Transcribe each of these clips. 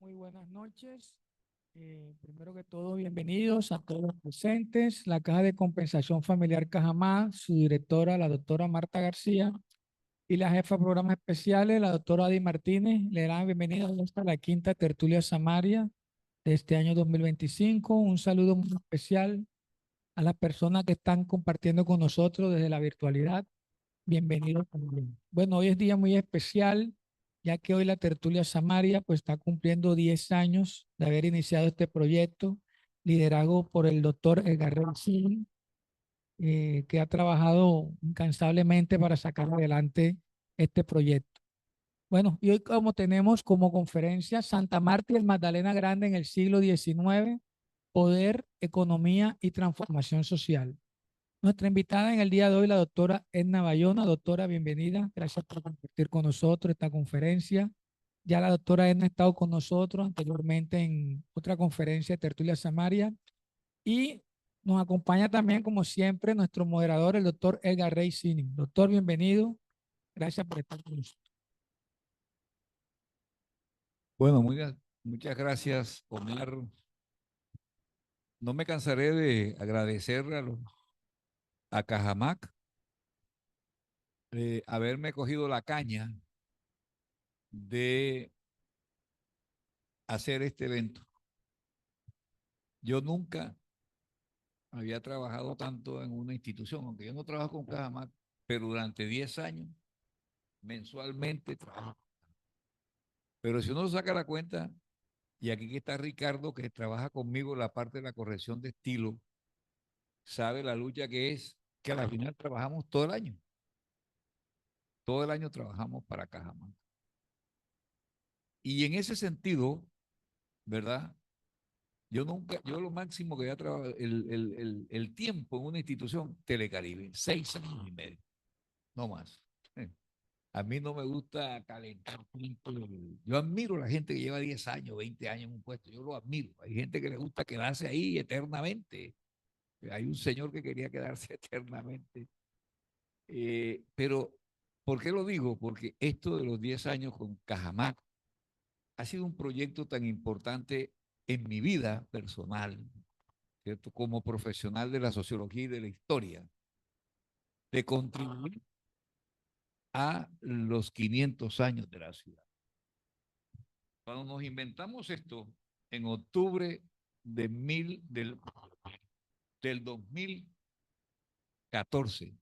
Muy buenas noches. Primero que todo, bienvenidos a todos los presentes. La Caja de Compensación Familiar Cajamá, su directora, la doctora Marta García, y la jefa de programas especiales, la doctora Adi Martínez, le dan bienvenida a la quinta tertulia Samaria de este año 2025. Un saludo muy especial a las personas que están compartiendo con nosotros desde la virtualidad. Bienvenidos también. Bueno, hoy es día muy especial, ya que hoy la tertulia Samaria pues está cumpliendo 10 años de haber iniciado este proyecto, liderado por el doctor Edgar Reyes, que ha trabajado incansablemente para sacar adelante este proyecto. Bueno, y hoy como tenemos como conferencia Santa Marta y el Magdalena Grande en el siglo XIX, Poder, Economía y Transformación Social. Nuestra invitada en el día de hoy, la doctora Edna Bayona. Doctora, bienvenida. Gracias por compartir con nosotros esta conferencia. Ya la doctora Edna ha estado con nosotros anteriormente en otra conferencia de Tertulia Samaria y nos acompaña también, como siempre, nuestro moderador, el doctor Edgar Rey Cini. Doctor, bienvenido. Gracias por estar con nosotros. Bueno, muchas gracias, Omar. No me cansaré de agradecer a Cajamac haberme cogido la caña de hacer este evento. Yo nunca había trabajado tanto en una institución, aunque yo no trabajo con Cajamac, pero durante 10 años, mensualmente trabajo. Pero si uno saca la cuenta, y aquí que está Ricardo, que trabaja conmigo en la parte de la corrección de estilo, sabe la lucha que es, que al final trabajamos todo el año. Todo el año trabajamos para Cajamarca. Y en ese sentido, ¿verdad? Yo lo máximo que había trabajado, el tiempo en una institución, Telecaribe, 6 años y medio, no más. A mí no me gusta calentar tiempo. Yo admiro a la gente que lleva 10 años, 20 años en un puesto, yo lo admiro. Hay gente que le gusta quedarse ahí eternamente. Hay un señor que quería quedarse eternamente. Pero, ¿por qué lo digo? Porque esto de los 10 años con Cajamarca ha sido un proyecto tan importante en mi vida personal, ¿cierto? Como profesional de la sociología y de la historia, de contribuir a los 500 años de la ciudad. Cuando nos inventamos esto, en octubre de del 2014,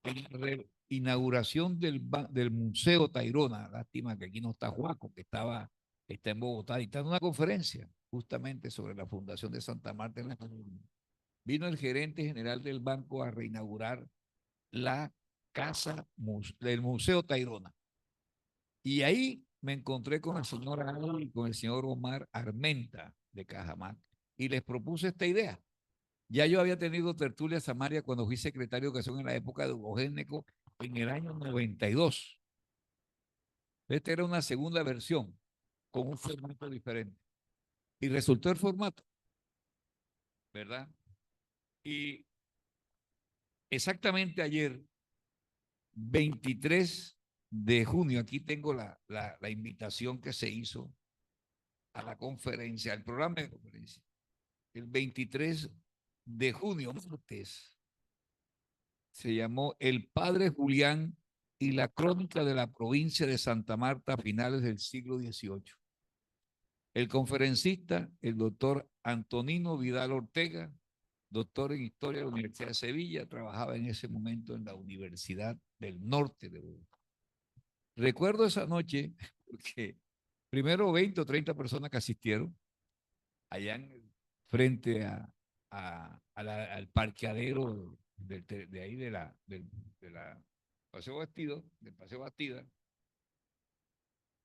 en la inauguración del Museo Tayrona, lástima que aquí no está Juaco, que está en Bogotá y está en una conferencia justamente sobre la fundación de Santa Marta en la Colonia. Vino el gerente general del banco a reinaugurar la del Museo Tayrona. Y ahí me encontré con el señor Ali y con el señor Omar Armenta de Cajamarca y les propuse esta idea. Ya yo había tenido tertulia Samaria cuando fui secretario de Educación en la época de Hugo Géneco en el año 92. Esta era una segunda versión con un formato diferente. Y resultó el formato, ¿verdad? Y exactamente ayer, 23 de junio, aquí tengo la invitación que se hizo a la conferencia, al programa de conferencia. El 23 de junio, martes, se llamó El Padre Julián y la crónica de la provincia de Santa Marta a finales del siglo XVIII. El conferencista, el doctor Antonino Vidal Ortega, doctor en Historia de la Universidad de Sevilla, trabajaba en ese momento en la Universidad del Norte de Bogotá. Recuerdo esa noche, porque primero 20 o 30 personas que asistieron, allá frente al parqueadero de ahí de la Paseo Bastido, del Paseo Bastida.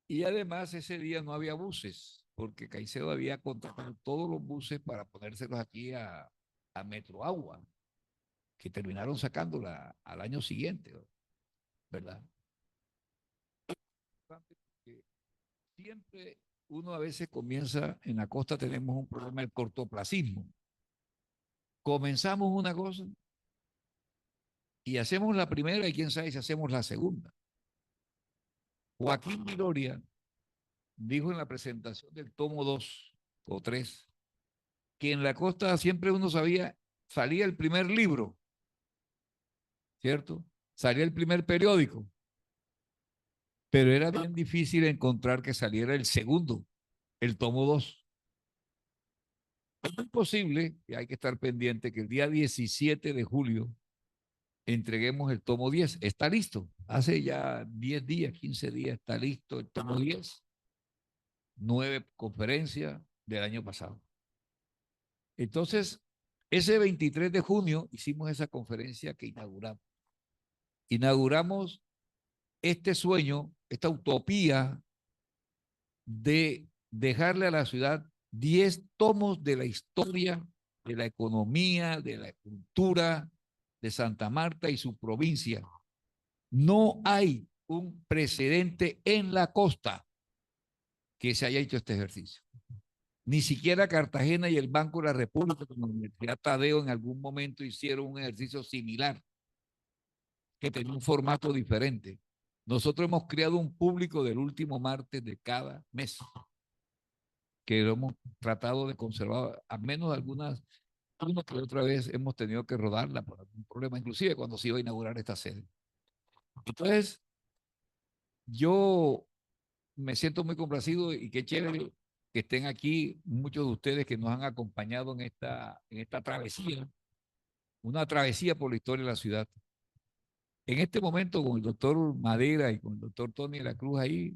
Y además ese día no había buses, porque Caicedo había contratado todos los buses para ponérselos aquí a Metro Agua, que terminaron sacándola al año siguiente, ¿verdad? Porque siempre uno a veces comienza, en la costa tenemos un problema del cortoplacismo. Comenzamos una cosa y hacemos la primera y quién sabe si hacemos la segunda. Joaquín Viloria dijo en la presentación del tomo 2 o 3 que en la costa siempre uno sabía, salía el primer libro, ¿cierto? Salía el primer periódico, pero era bien difícil encontrar que saliera el segundo, el tomo 2. Es posible, y hay que estar pendiente, que el día 17 de julio entreguemos el tomo 10. Está listo. Hace ya 10 días, 15 días está listo el tomo 10. 9 conferencias del año pasado. Entonces, ese 23 de junio hicimos esa conferencia que inauguramos. Inauguramos este sueño, esta utopía de dejarle a la ciudad 10 tomos de la historia, de la economía, de la cultura de Santa Marta y su provincia. No hay un precedente en la costa que se haya hecho este ejercicio. Ni siquiera Cartagena y el Banco de la República con la Universidad Tadeo en algún momento hicieron un ejercicio similar, que tenía un formato diferente. Nosotros hemos creado un público del último martes de cada mes, que lo hemos tratado de conservar, al menos algunas, una que otra vez hemos tenido que rodarla por algún problema, inclusive cuando se iba a inaugurar esta sede. Entonces, yo me siento muy complacido y qué chévere que estén aquí muchos de ustedes que nos han acompañado en esta travesía, una travesía por la historia de la ciudad. En este momento, con el doctor Madera y con el doctor Tony de la Cruz ahí,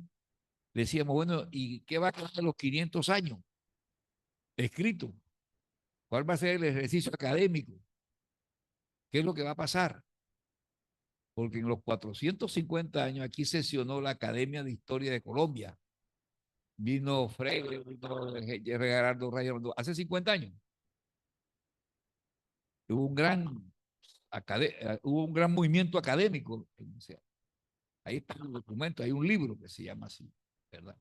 decíamos, bueno, ¿y qué va a quedar de los 500 años escrito? ¿Cuál va a ser el ejercicio académico? ¿Qué es lo que va a pasar? Porque en los 450 años aquí sesionó la Academia de Historia de Colombia. Vino Freire, vino Gerardo Reyes, hace 50 años. Hubo un gran, hubo un gran movimiento académico. O sea, ahí está el documento, hay un libro que se llama así, ¿verdad?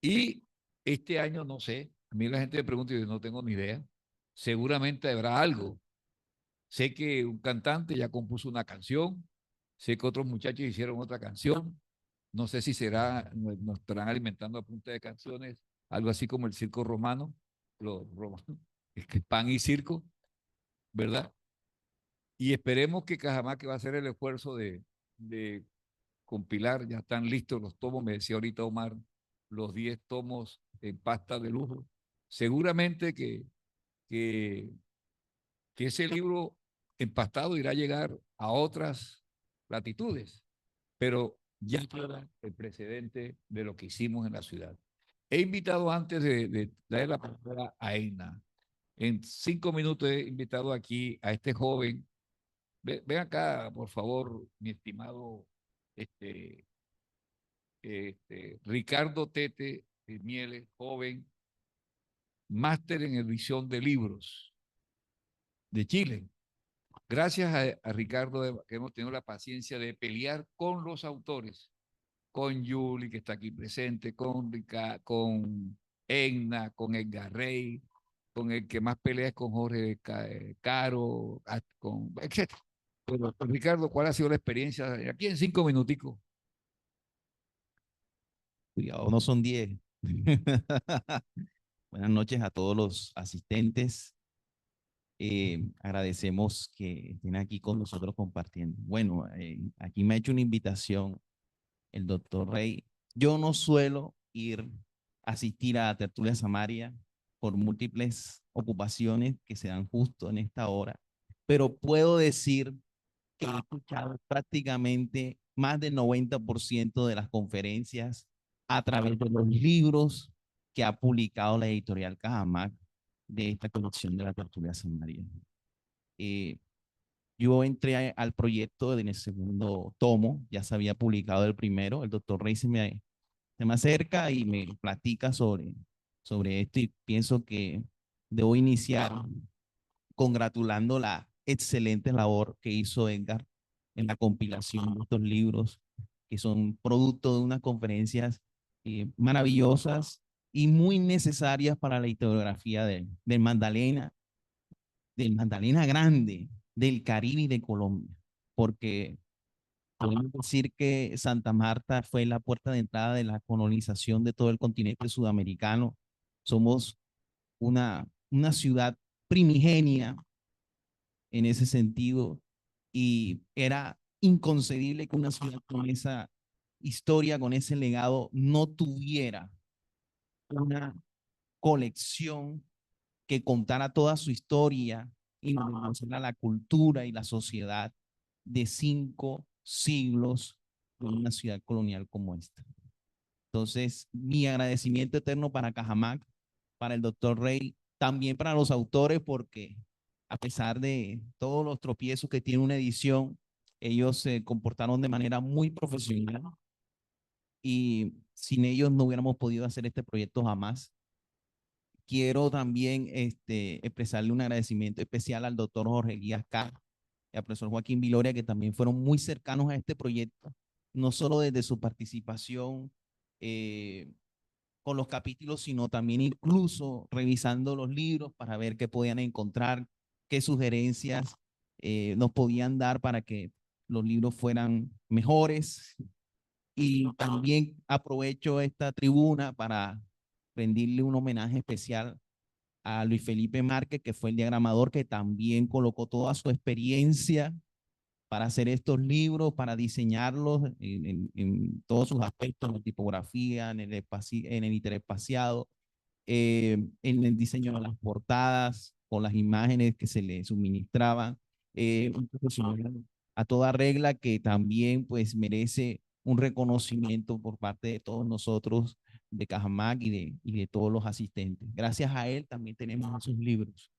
Y este año, no sé, a mí la gente me pregunta y yo no tengo ni idea. Seguramente habrá algo. Sé que un cantante ya compuso una canción, sé que otros muchachos hicieron otra canción. No sé si será, nos estarán alimentando a punta de canciones, algo así como el circo romano, los romanos, es que pan y circo, ¿verdad? Y esperemos que Cajamarca va a hacer el esfuerzo de compilar, ya están listos los tomos, me decía ahorita Omar, los 10 tomos en pasta de lujo. Seguramente que, que ese libro empastado irá a llegar a otras latitudes, pero ya queda el precedente de lo que hicimos en la ciudad. He invitado antes de dar la palabra a Eina. En 5 minutos he invitado aquí a este joven. Ven acá, por favor, mi estimado este, Ricardo Tete Mieles, joven, máster en edición de libros de Chile. Gracias a Ricardo que hemos tenido la paciencia de pelear con los autores, con Yuli, que está aquí presente, con Egna, con Edgar Rey, con el que más pelea es con Jorge Caro, con, etc. Pero, Ricardo, ¿cuál ha sido la experiencia? Aquí en 5 minuticos. Cuidado, no son 10. Buenas noches a todos los asistentes. Agradecemos que estén aquí con nosotros compartiendo. Bueno, aquí me ha hecho una invitación el doctor Rey. Yo no suelo asistir a Tertulia Samaria por múltiples ocupaciones que se dan justo en esta hora, pero puedo decir que he escuchado prácticamente más del 90% de las conferencias a través de los libros que ha publicado la editorial Cajamarca de esta colección de la Tertulia Samaria. Yo entré al proyecto en el segundo tomo, ya se había publicado el primero, el doctor Rey se me acerca y me platica sobre esto y pienso que debo iniciar congratulando la excelente labor que hizo Edgar en la compilación de estos libros, que son producto de unas conferencias maravillosas y muy necesarias para la historiografía del Magdalena Grande, del Caribe y de Colombia, porque Podemos decir que Santa Marta fue la puerta de entrada de la colonización de todo el continente sudamericano. Somos una ciudad primigenia en ese sentido y era inconcebible que una ciudad con esa historia, con ese legado, no tuviera una colección que contara toda su historia y nos demostrara la cultura y la sociedad de 5 siglos de una ciudad colonial como esta. Entonces, mi agradecimiento eterno para Cajamarca, para el doctor Rey, también para los autores, porque a pesar de todos los tropiezos que tiene una edición, ellos se comportaron de manera muy profesional y sin ellos no hubiéramos podido hacer este proyecto jamás. Quiero también expresarle un agradecimiento especial al doctor Jorge Elías K. y al profesor Joaquín Viloria, que también fueron muy cercanos a este proyecto, no solo desde su participación con los capítulos, sino también incluso revisando los libros para ver qué podían encontrar, qué sugerencias nos podían dar para que los libros fueran mejores. Y también aprovecho esta tribuna para rendirle un homenaje especial a Luis Felipe Márquez, que fue el diagramador que también colocó toda su experiencia para hacer estos libros, para diseñarlos en todos sus aspectos, en la tipografía, en el interespaciado, en el diseño de las portadas, con las imágenes que se le suministraban, un profesional a toda regla que también pues merece un reconocimiento por parte de todos nosotros de Cajamarca y de todos los asistentes. Gracias a él también tenemos esos libros.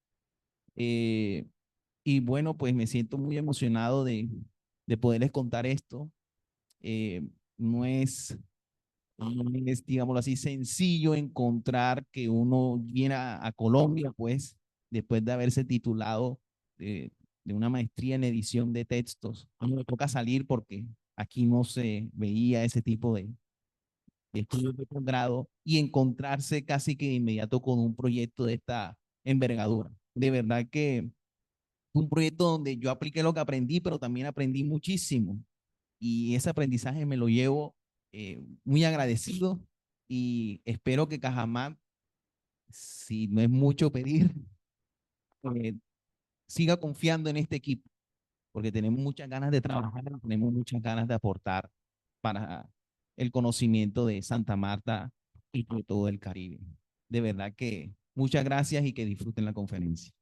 Y bueno, pues me siento muy emocionado de poderles contar esto. No es, no es, digámoslo así, sencillo encontrar que uno viene a Colombia, pues, después de haberse titulado de una maestría en edición de textos. A mí me toca salir porque aquí no se veía ese tipo de estudios de posgrado y encontrarse casi que de inmediato con un proyecto de esta envergadura. De verdad que un proyecto donde yo apliqué lo que aprendí, pero también aprendí muchísimo. Y ese aprendizaje me lo llevo muy agradecido y espero que Cajamarca, si no es mucho pedir, eh, siga confiando en este equipo, porque tenemos muchas ganas de trabajar, tenemos muchas ganas de aportar para el conocimiento de Santa Marta y de todo el Caribe. De verdad que muchas gracias y que disfruten la conferencia.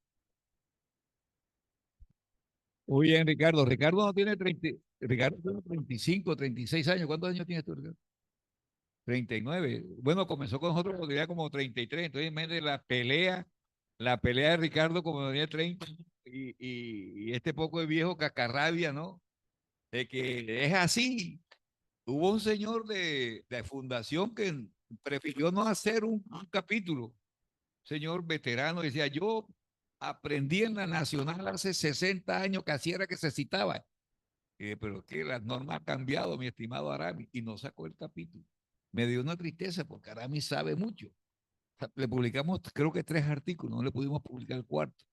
Muy bien, Ricardo. Ricardo no tiene 30, Ricardo tiene 35, 36 años. ¿Cuántos años tienes tú, Ricardo? 39. Bueno, comenzó con nosotros cuando tenía como 33. Entonces, en vez de la pelea de Ricardo como tenía 30 y este poco de viejo cacarrabia, ¿no? De que es así. Hubo un señor de fundación que prefirió no hacer un capítulo. Señor veterano, decía, yo aprendí en la Nacional hace 60 años que así era que se citaba. Pero que las normas han cambiado, mi estimado Arami, y no sacó el capítulo. Me dio una tristeza porque Arami sabe mucho. Le publicamos, creo que 3 artículos, no le pudimos publicar el cuarto,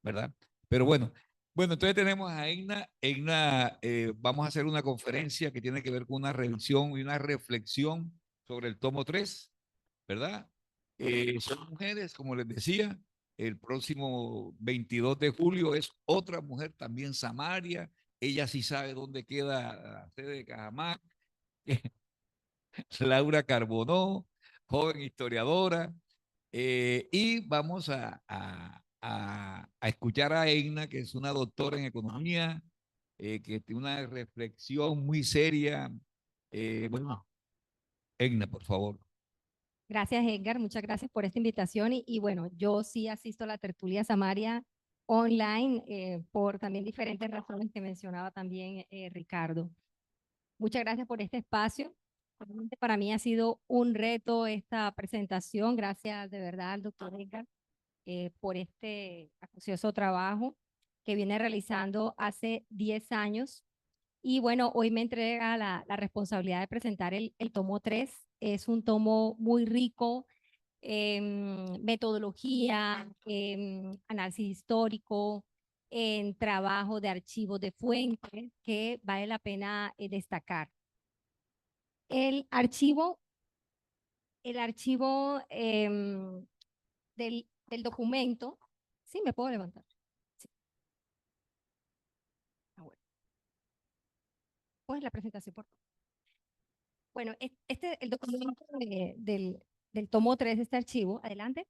¿verdad? Pero bueno, entonces tenemos a Egna. Egna, vamos a hacer una conferencia que tiene que ver con una revisión y una reflexión sobre el tomo 3, ¿verdad? Son mujeres, como les decía, el próximo 22 de julio es otra mujer también, Samaria. Ella sí sabe dónde queda la sede de Cajamarca. Laura Carbonó, joven historiadora. Y vamos a escuchar a Egna, que es una doctora en economía, que tiene una reflexión muy seria. Bueno, Egna, por favor. Gracias, Edgar. Muchas gracias por esta invitación. Y bueno, yo sí asisto a la tertulia Samaria online por también diferentes razones que mencionaba también Ricardo. Muchas gracias por este espacio. Realmente para mí ha sido un reto esta presentación. Gracias de verdad al doctor Edgar por este acucioso trabajo que viene realizando hace 10 años. Y bueno, hoy me entrega la responsabilidad de presentar el tomo 3. Es un tomo muy rico en metodología, en análisis histórico, en trabajo de archivos de fuentes que vale la pena destacar. El archivo del documento, sí, me puedo levantar. Sí. Ah, bueno. Pues la presentación, por favor. Bueno, el documento del tomo 3 de este archivo, adelante.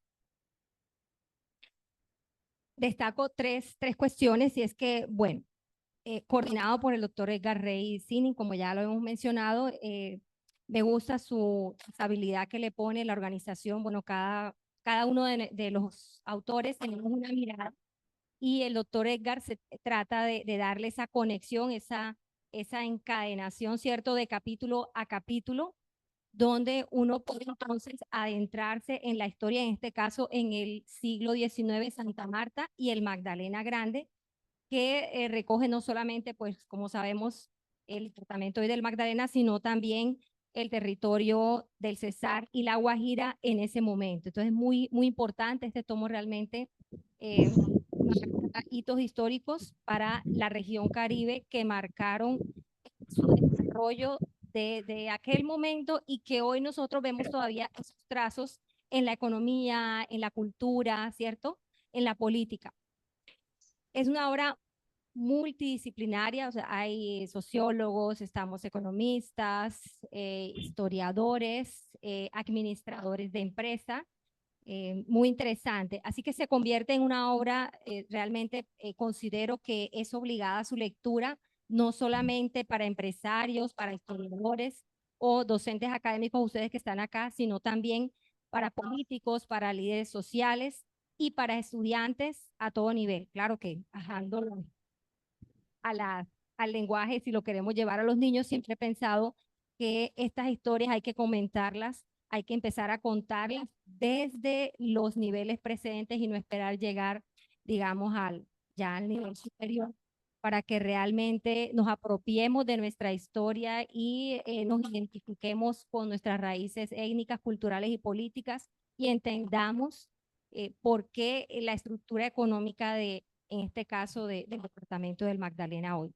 Destaco tres cuestiones, y es que, bueno, coordinado por el doctor Edgar Rey Sinin, como ya lo hemos mencionado, me gusta su habilidad que le pone la organización. Bueno, cada uno de los autores tenemos una mirada, y el doctor Edgar se trata de darle esa conexión, esa encadenación, ¿cierto?, de capítulo a capítulo, donde uno puede entonces adentrarse en la historia, en este caso en el siglo XIX, Santa Marta y el Magdalena Grande, que recoge no solamente, pues, como sabemos, el departamento hoy del Magdalena, sino también el territorio del Cesar y la Guajira en ese momento. Entonces, muy importante este tomo, realmente marca hitos históricos para la región Caribe que marcaron su desarrollo de aquel momento, y que hoy nosotros vemos todavía esos trazos en la economía, en la cultura, ¿cierto?, en la política. Es una obra multidisciplinaria, o sea, hay sociólogos, estamos economistas, historiadores, administradores de empresa, muy interesante. Así que se convierte en una obra, realmente considero que es obligada su lectura, no solamente para empresarios, para historiadores o docentes académicos, ustedes que están acá, sino también para políticos, para líderes sociales y para estudiantes a todo nivel. Claro que bajándolo al lenguaje, si lo queremos llevar a los niños, siempre he pensado que estas historias hay que comentarlas, hay que empezar a contarlas desde los niveles precedentes y no esperar llegar, digamos, ya al nivel superior, para que realmente nos apropiemos de nuestra historia y nos identifiquemos con nuestras raíces étnicas, culturales y políticas, y entendamos por qué la estructura económica en este caso del departamento del Magdalena hoy.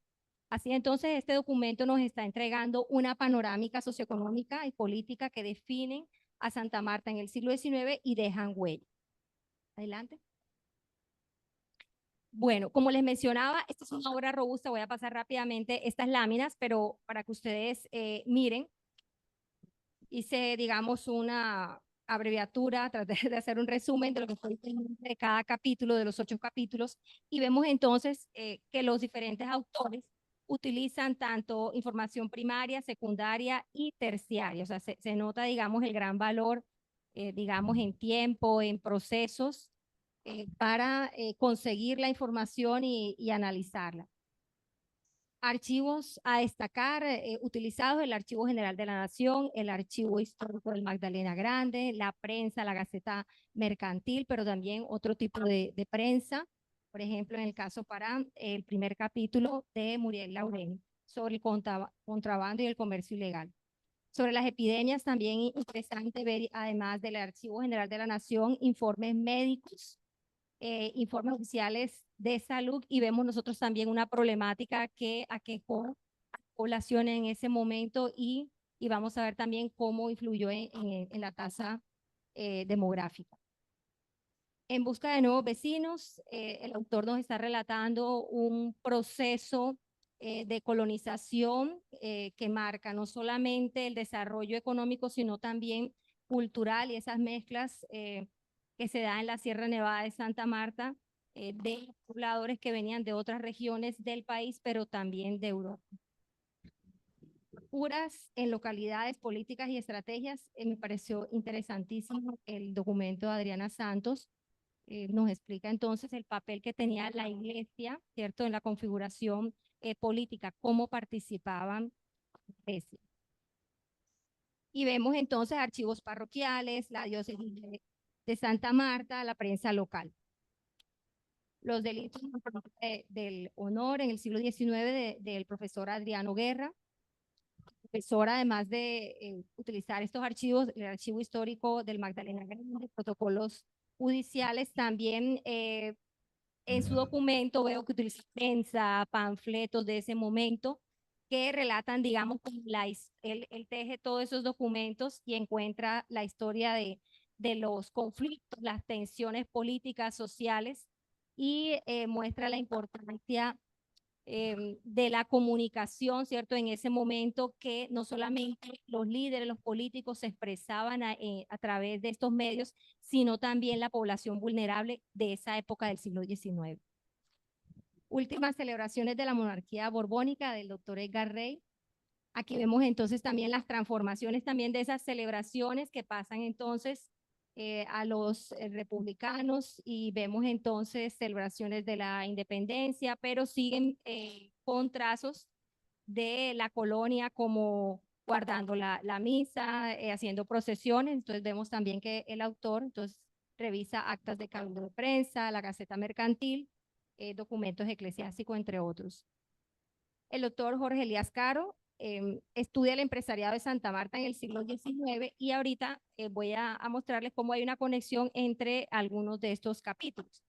Así entonces, este documento nos está entregando una panorámica socioeconómica y política que definen a Santa Marta en el siglo XIX y dejan huella. Adelante. Bueno, como les mencionaba, esta es una obra robusta. Voy a pasar rápidamente estas láminas, pero para que ustedes miren, hice, digamos, una abreviatura, traté de hacer un resumen de lo que fue de cada capítulo, de los 8 capítulos, y vemos entonces que los diferentes autores utilizan tanto información primaria, secundaria y terciaria. O sea, se nota, digamos, el gran valor, digamos, en tiempo, en procesos, para conseguir la información y analizarla. Archivos a destacar utilizados: el Archivo General de la Nación, el Archivo Histórico del Magdalena Grande, la prensa, la Gaceta Mercantil, pero también otro tipo de prensa. Por ejemplo, en el caso para el primer capítulo de Muriel Laureni, sobre el contrabando y el comercio ilegal. Sobre las epidemias, también interesante ver, además del Archivo General de la Nación, informes médicos, informes oficiales de salud, y vemos nosotros también una problemática que aquejó a la población en ese momento, y vamos a ver también cómo influyó en la tasa demográfica. En busca de nuevos vecinos, el autor nos está relatando un proceso de colonización que marca no solamente el desarrollo económico, sino también cultural, y esas mezclas que se dan en la Sierra Nevada de Santa Marta, de pobladores que venían de otras regiones del país, pero también de Europa. Puras en localidades, políticas y estrategias. Me pareció interesantísimo el documento de Adriana Santos. Nos explica entonces el papel que tenía la iglesia, ¿cierto?, en la configuración política, cómo participaban la iglesia. Y vemos entonces archivos parroquiales, la diócesis de Santa Marta, la prensa local. Los delitos del honor en el siglo XIX del profesor Adriano Guerra. El profesor, además de utilizar estos archivos, el archivo histórico del Magdalena Grande, protocolos judiciales, también En su documento veo que utiliza prensa, panfletos de ese momento que relatan, digamos, como él teje todos esos documentos y encuentra la historia de los conflictos, las tensiones políticas, sociales, y muestra la importancia de la comunicación, ¿cierto? En ese momento que no solamente los líderes, los políticos se expresaban a través de estos medios, sino también la población vulnerable de esa época del siglo XIX. Últimas celebraciones de la monarquía borbónica del doctor Edgar Rey. Aquí vemos entonces también las transformaciones también de esas celebraciones que pasan entonces a los republicanos, y vemos entonces celebraciones de la independencia, pero siguen con trazos de la colonia, como guardando la misa, haciendo procesiones. Entonces vemos también que el autor entonces revisa actas de cabildo de prensa, la Gaceta Mercantil, documentos eclesiásticos, entre otros. El doctor Jorge Elías Caro estudia el empresariado de Santa Marta en el siglo XIX, y ahorita voy a mostrarles cómo hay una conexión entre algunos de estos capítulos.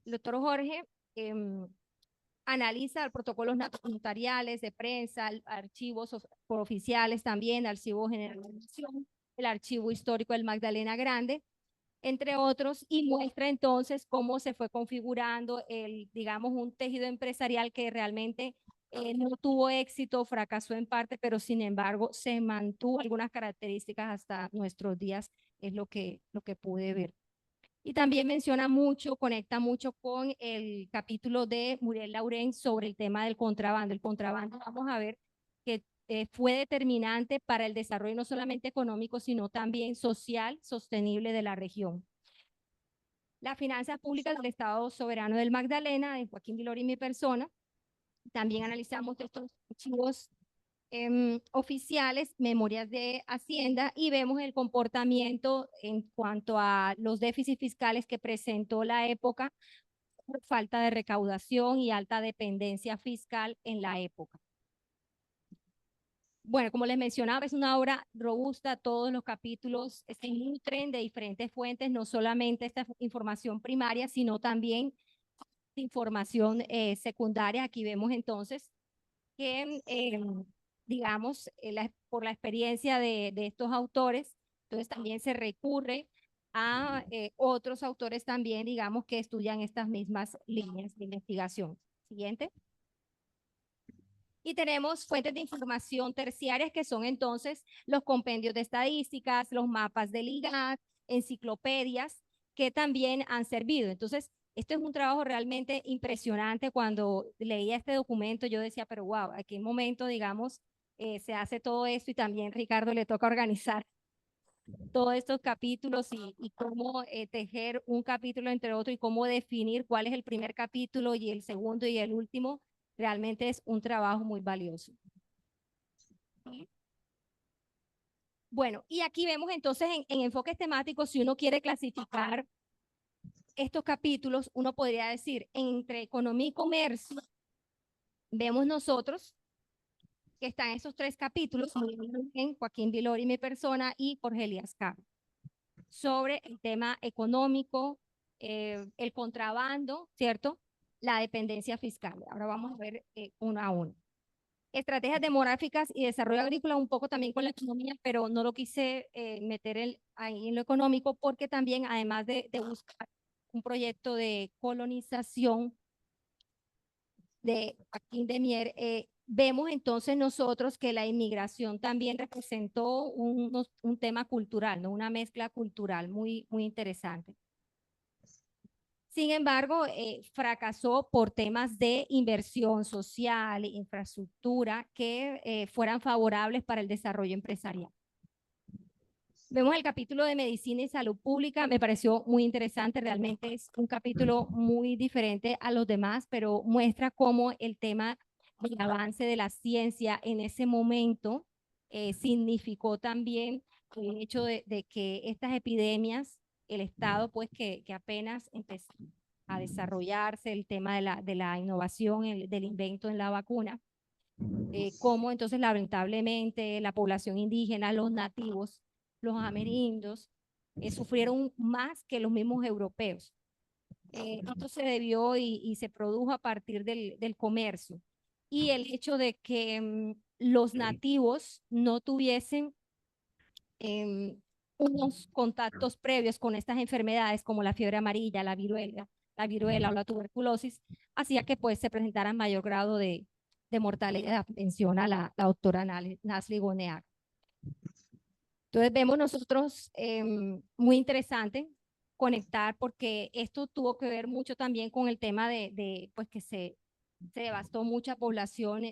El doctor Jorge analiza protocolos notariales de prensa, archivos oficiales también, Archivo General de la Nación, el Archivo Histórico del Magdalena Grande, entre otros, y muestra entonces cómo se fue configurando digamos, un tejido empresarial que realmente no tuvo éxito, fracasó en parte, pero sin embargo se mantuvo algunas características hasta nuestros días, es lo que pude ver. Y también menciona mucho, conecta mucho con el capítulo de Muriel Laurén sobre el tema del contrabando. El contrabando, vamos a ver que fue determinante para el desarrollo no solamente económico, sino también social, sostenible de la región. Las finanzas públicas del Estado Soberano del Magdalena, de Joaquín Vilori y mi persona. También analizamos estos archivos oficiales, memorias de Hacienda, y vemos el comportamiento en cuanto a los déficits fiscales que presentó la época, por falta de recaudación y alta dependencia fiscal en la época. Bueno, como les mencionaba, es una obra robusta, todos los capítulos se nutren de diferentes fuentes, no solamente esta información primaria, sino también información secundaria. Aquí vemos entonces que, digamos, por la experiencia de estos autores, entonces también se recurre a otros autores también, digamos, que estudian estas mismas líneas de investigación. Siguiente. Y tenemos fuentes de información terciarias, que son entonces los compendios de estadísticas, los mapas del IGAD, enciclopedias, que también han servido. Entonces, esto es un trabajo realmente impresionante. Cuando leía este documento, yo decía, pero wow, ¿a qué momento, digamos, se hace todo esto? Y también Ricardo le toca organizar todos estos capítulos y cómo tejer un capítulo entre otro, y cómo definir cuál es el primer capítulo y el segundo y el último. Realmente es un trabajo muy valioso. Bueno, y aquí vemos entonces en enfoques temáticos, si uno quiere clasificar estos capítulos, uno podría decir, entre economía y comercio, vemos nosotros que están esos tres capítulos, en Joaquín Vilori, mi persona, y Jorge Elías Caro, sobre el tema económico, el contrabando, ¿cierto? La dependencia fiscal. Ahora vamos a ver uno a uno. Estrategias demográficas y desarrollo agrícola, un poco también con la economía, pero no lo quise meter ahí en lo económico, porque también, además de buscar un proyecto de colonización de Joaquín de Mier, vemos entonces nosotros que la inmigración también representó un tema cultural, ¿no? Una mezcla cultural muy, muy interesante. Sin embargo, fracasó por temas de inversión social, infraestructura, que fueran favorables para el desarrollo empresarial. Vemos el capítulo de medicina y salud pública, me pareció muy interesante, realmente es un capítulo muy diferente a los demás, pero muestra cómo el tema del avance de la ciencia en ese momento significó también el hecho de que estas epidemias, el Estado, pues que apenas empezó a desarrollarse el tema de la innovación, del invento en la vacuna, cómo entonces lamentablemente la población indígena, los nativos, los amerindios, sufrieron más que los mismos europeos. Esto se debió y se produjo a partir del comercio. Y el hecho de que los nativos no tuviesen unos contactos previos con estas enfermedades como la fiebre amarilla, la viruela o la tuberculosis, hacía que pues se presentara mayor grado de mortalidad, menciona la doctora Nasli Gonear. Entonces vemos nosotros muy interesante conectar porque esto tuvo que ver mucho también con el tema pues que se devastó mucha población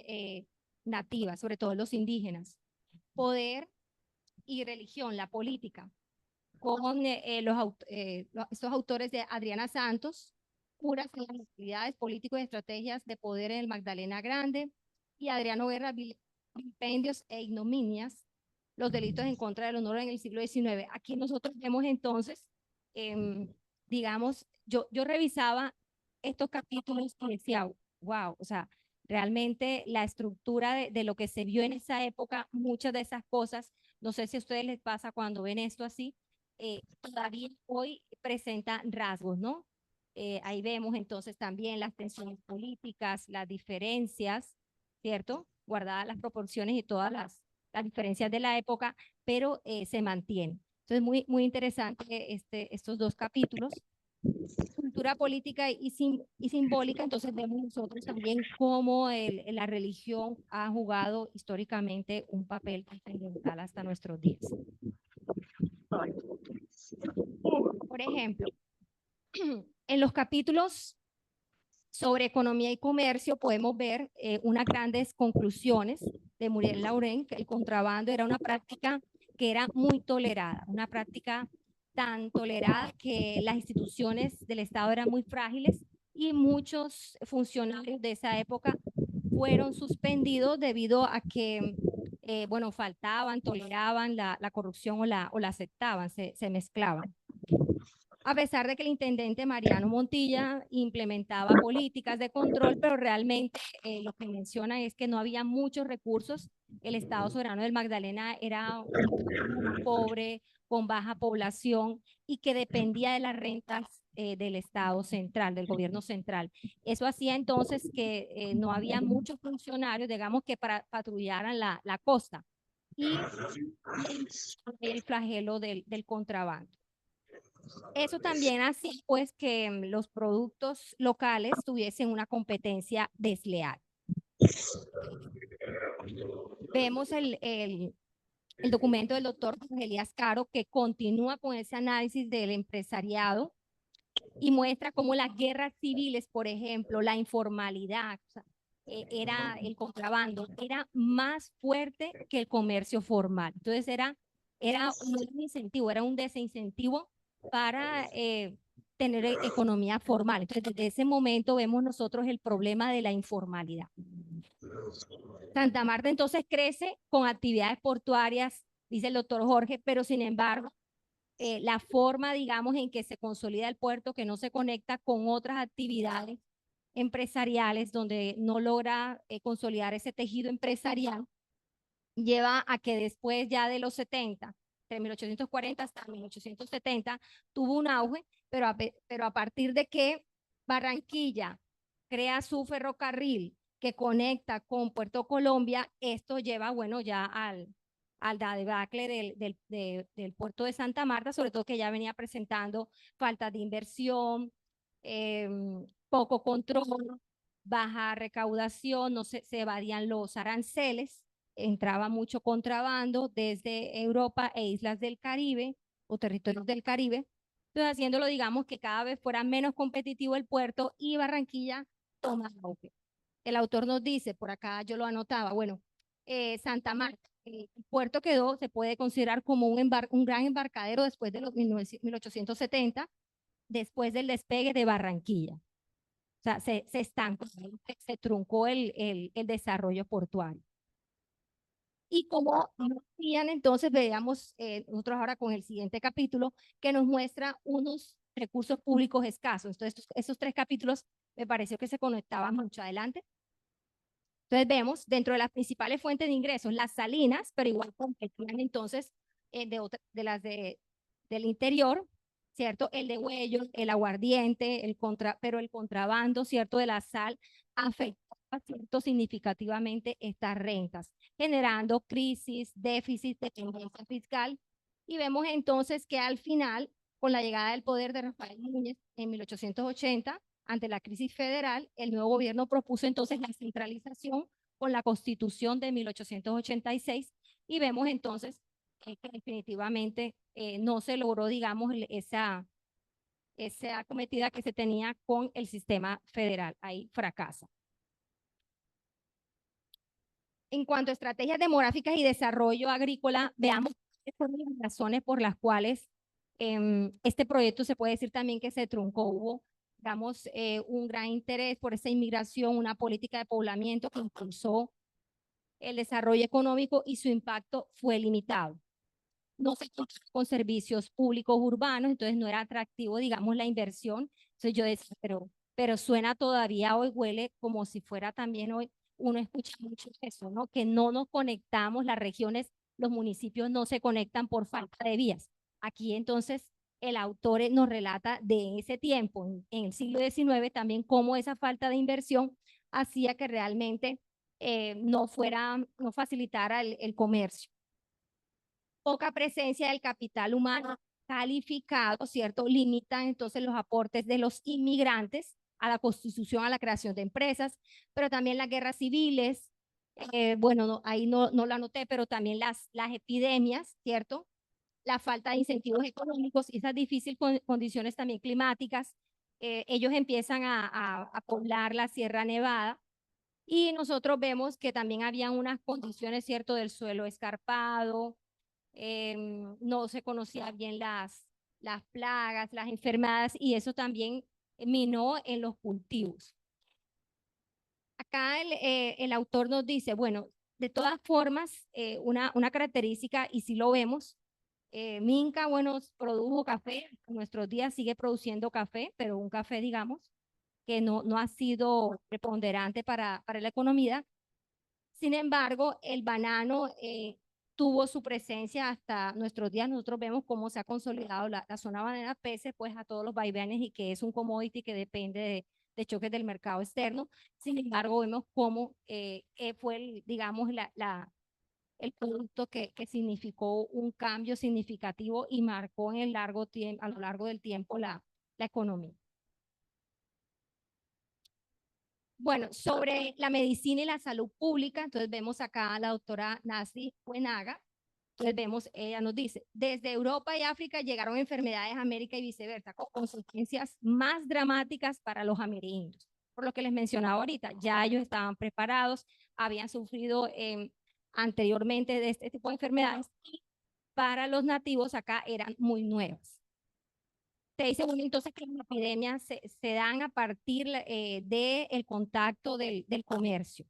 nativa, sobre todo los indígenas. Poder y religión, la política, con estos autores de Adriana Santos, Curas en las actividades políticos y estrategias de poder en el Magdalena Grande, y Adriano Guerra, Vilipendios e Ignominias, los delitos en contra del honor en el siglo XIX. Aquí nosotros vemos entonces, digamos, yo revisaba estos capítulos y decía, wow, o sea, realmente la estructura de lo que se vio en esa época, muchas de esas cosas, no sé si a ustedes les pasa cuando ven esto así, todavía hoy presenta rasgos, ¿no? Ahí vemos entonces también las tensiones políticas, las diferencias, ¿cierto? Guardadas las proporciones y todas las diferencias de la época, pero se mantiene. Entonces, muy interesante estos dos capítulos. Cultura política y simbólica, entonces vemos nosotros también cómo la religión ha jugado históricamente un papel trascendental hasta nuestros días. Por ejemplo, en los capítulos sobre economía y comercio podemos ver unas grandes conclusiones de Muriel Laurent, que el contrabando era una práctica que era muy tolerada, una práctica tan tolerada que las instituciones del Estado eran muy frágiles y muchos funcionarios de esa época fueron suspendidos debido a que, bueno, faltaban, toleraban la corrupción o la aceptaban, se mezclaban. A pesar de que el intendente Mariano Montilla implementaba políticas de control, pero realmente lo que menciona es que no había muchos recursos. El Estado soberano del Magdalena era muy pobre, con baja población y que dependía de las rentas del Estado central, del gobierno central. Eso hacía entonces que no había muchos funcionarios, digamos, que patrullaran la costa y el flagelo del contrabando. Eso también hacía pues que los productos locales tuviesen una competencia desleal. Vemos el documento del doctor Elías Caro que continúa con ese análisis del empresariado y muestra cómo las guerras civiles, por ejemplo, la informalidad, o sea, era el contrabando, era más fuerte que el comercio formal. Entonces era un incentivo, era un desincentivo para tener economía formal. Entonces, desde ese momento vemos nosotros el problema de la informalidad. Santa Marta entonces crece con actividades portuarias, dice el doctor Jorge, pero sin embargo, la forma, digamos, en que se consolida el puerto, que no se conecta con otras actividades empresariales, donde no logra consolidar ese tejido empresarial, lleva a que después ya de los 70, de 1840 hasta 1870, tuvo un auge, pero a partir de que Barranquilla crea su ferrocarril que conecta con Puerto Colombia, esto lleva, bueno, ya al debacle del puerto de Santa Marta, sobre todo que ya venía presentando falta de inversión, poco control, baja recaudación, no se evadían los aranceles, entraba mucho contrabando desde Europa e islas del Caribe o territorios del Caribe, entonces haciéndolo, digamos, que cada vez fuera menos competitivo el puerto y Barranquilla toma auge. El autor nos dice, por acá yo lo anotaba, bueno, Santa Marta, el puerto se puede considerar como un gran embarcadero después de los 1870, después del despegue de Barranquilla. O sea, se estancó, se truncó el desarrollo portuario. Y como decían, entonces veamos nosotros ahora con el siguiente capítulo que nos muestra unos recursos públicos escasos. Entonces, esos tres capítulos me pareció que se conectaban mucho. Adelante. Entonces vemos dentro de las principales fuentes de ingresos las salinas, pero igual competían entonces de las del interior, ¿cierto? El degüello, el aguardiente, pero el contrabando, ¿cierto? De la sal afectaba, ¿cierto? Significativamente estas rentas, generando crisis, déficit, dependencia fiscal. Y vemos entonces que al final, con la llegada del poder de Rafael Núñez en 1880, ante la crisis federal, el nuevo gobierno propuso entonces la centralización con la Constitución de 1886 y vemos entonces que definitivamente no se logró, digamos, esa acometida que se tenía con el sistema federal. Ahí fracasa. En cuanto a estrategias demográficas y desarrollo agrícola, veamos cuáles fueron las razones por las cuales este proyecto se puede decir también que se truncó. Hubo, digamos, un gran interés por esa inmigración, una política de poblamiento que impulsó el desarrollo económico y su impacto fue limitado. No se contaba con servicios públicos urbanos, entonces no era atractivo, digamos, la inversión. Entonces yo decía, pero suena todavía hoy, huele como si fuera también hoy, uno escucha mucho eso, ¿no? Que no nos conectamos, las regiones, los municipios no se conectan por falta de vías. Aquí entonces el autor nos relata de ese tiempo, en el siglo XIX, también cómo esa falta de inversión hacía que realmente no facilitara el comercio. Poca presencia del capital humano calificado, ¿cierto? Limitan entonces los aportes de los inmigrantes a la constitución, a la creación de empresas, pero también las guerras civiles, bueno, ahí no lo anoté, pero también las epidemias, ¿cierto? La falta de incentivos económicos y esas difíciles condiciones también climáticas, ellos empiezan a poblar la Sierra Nevada y nosotros vemos que también había unas condiciones, ¿cierto? Del suelo escarpado, no se conocían bien las plagas, las enfermedades y eso también minó en los cultivos. Acá el autor nos dice, bueno, de todas formas, una característica, y si lo vemos, Minca, bueno, produjo café, en nuestros días sigue produciendo café, pero un café, digamos, que no ha sido preponderante para la economía. Sin embargo, el banano tuvo su presencia hasta nuestros días. Nosotros vemos cómo se ha consolidado la zona bananera, pese pues a todos los vaivenes y que es un commodity que depende de choques del mercado externo. Sin embargo, vemos cómo fue, digamos, el producto que significó un cambio significativo y marcó en a lo largo del tiempo la economía. Bueno, sobre la medicina y la salud pública, entonces vemos acá a la doctora Nasi Buenaga. Entonces vemos, ella nos dice, desde Europa y África llegaron enfermedades a América y viceversa, con consecuencias más dramáticas para los amerindios. Por lo que les mencionaba ahorita, ya ellos estaban preparados, habían sufrido anteriormente de este tipo de enfermedades y para los nativos acá eran muy nuevas. Te dice, bueno, entonces que las epidemias se dan a partir del contacto del comercio.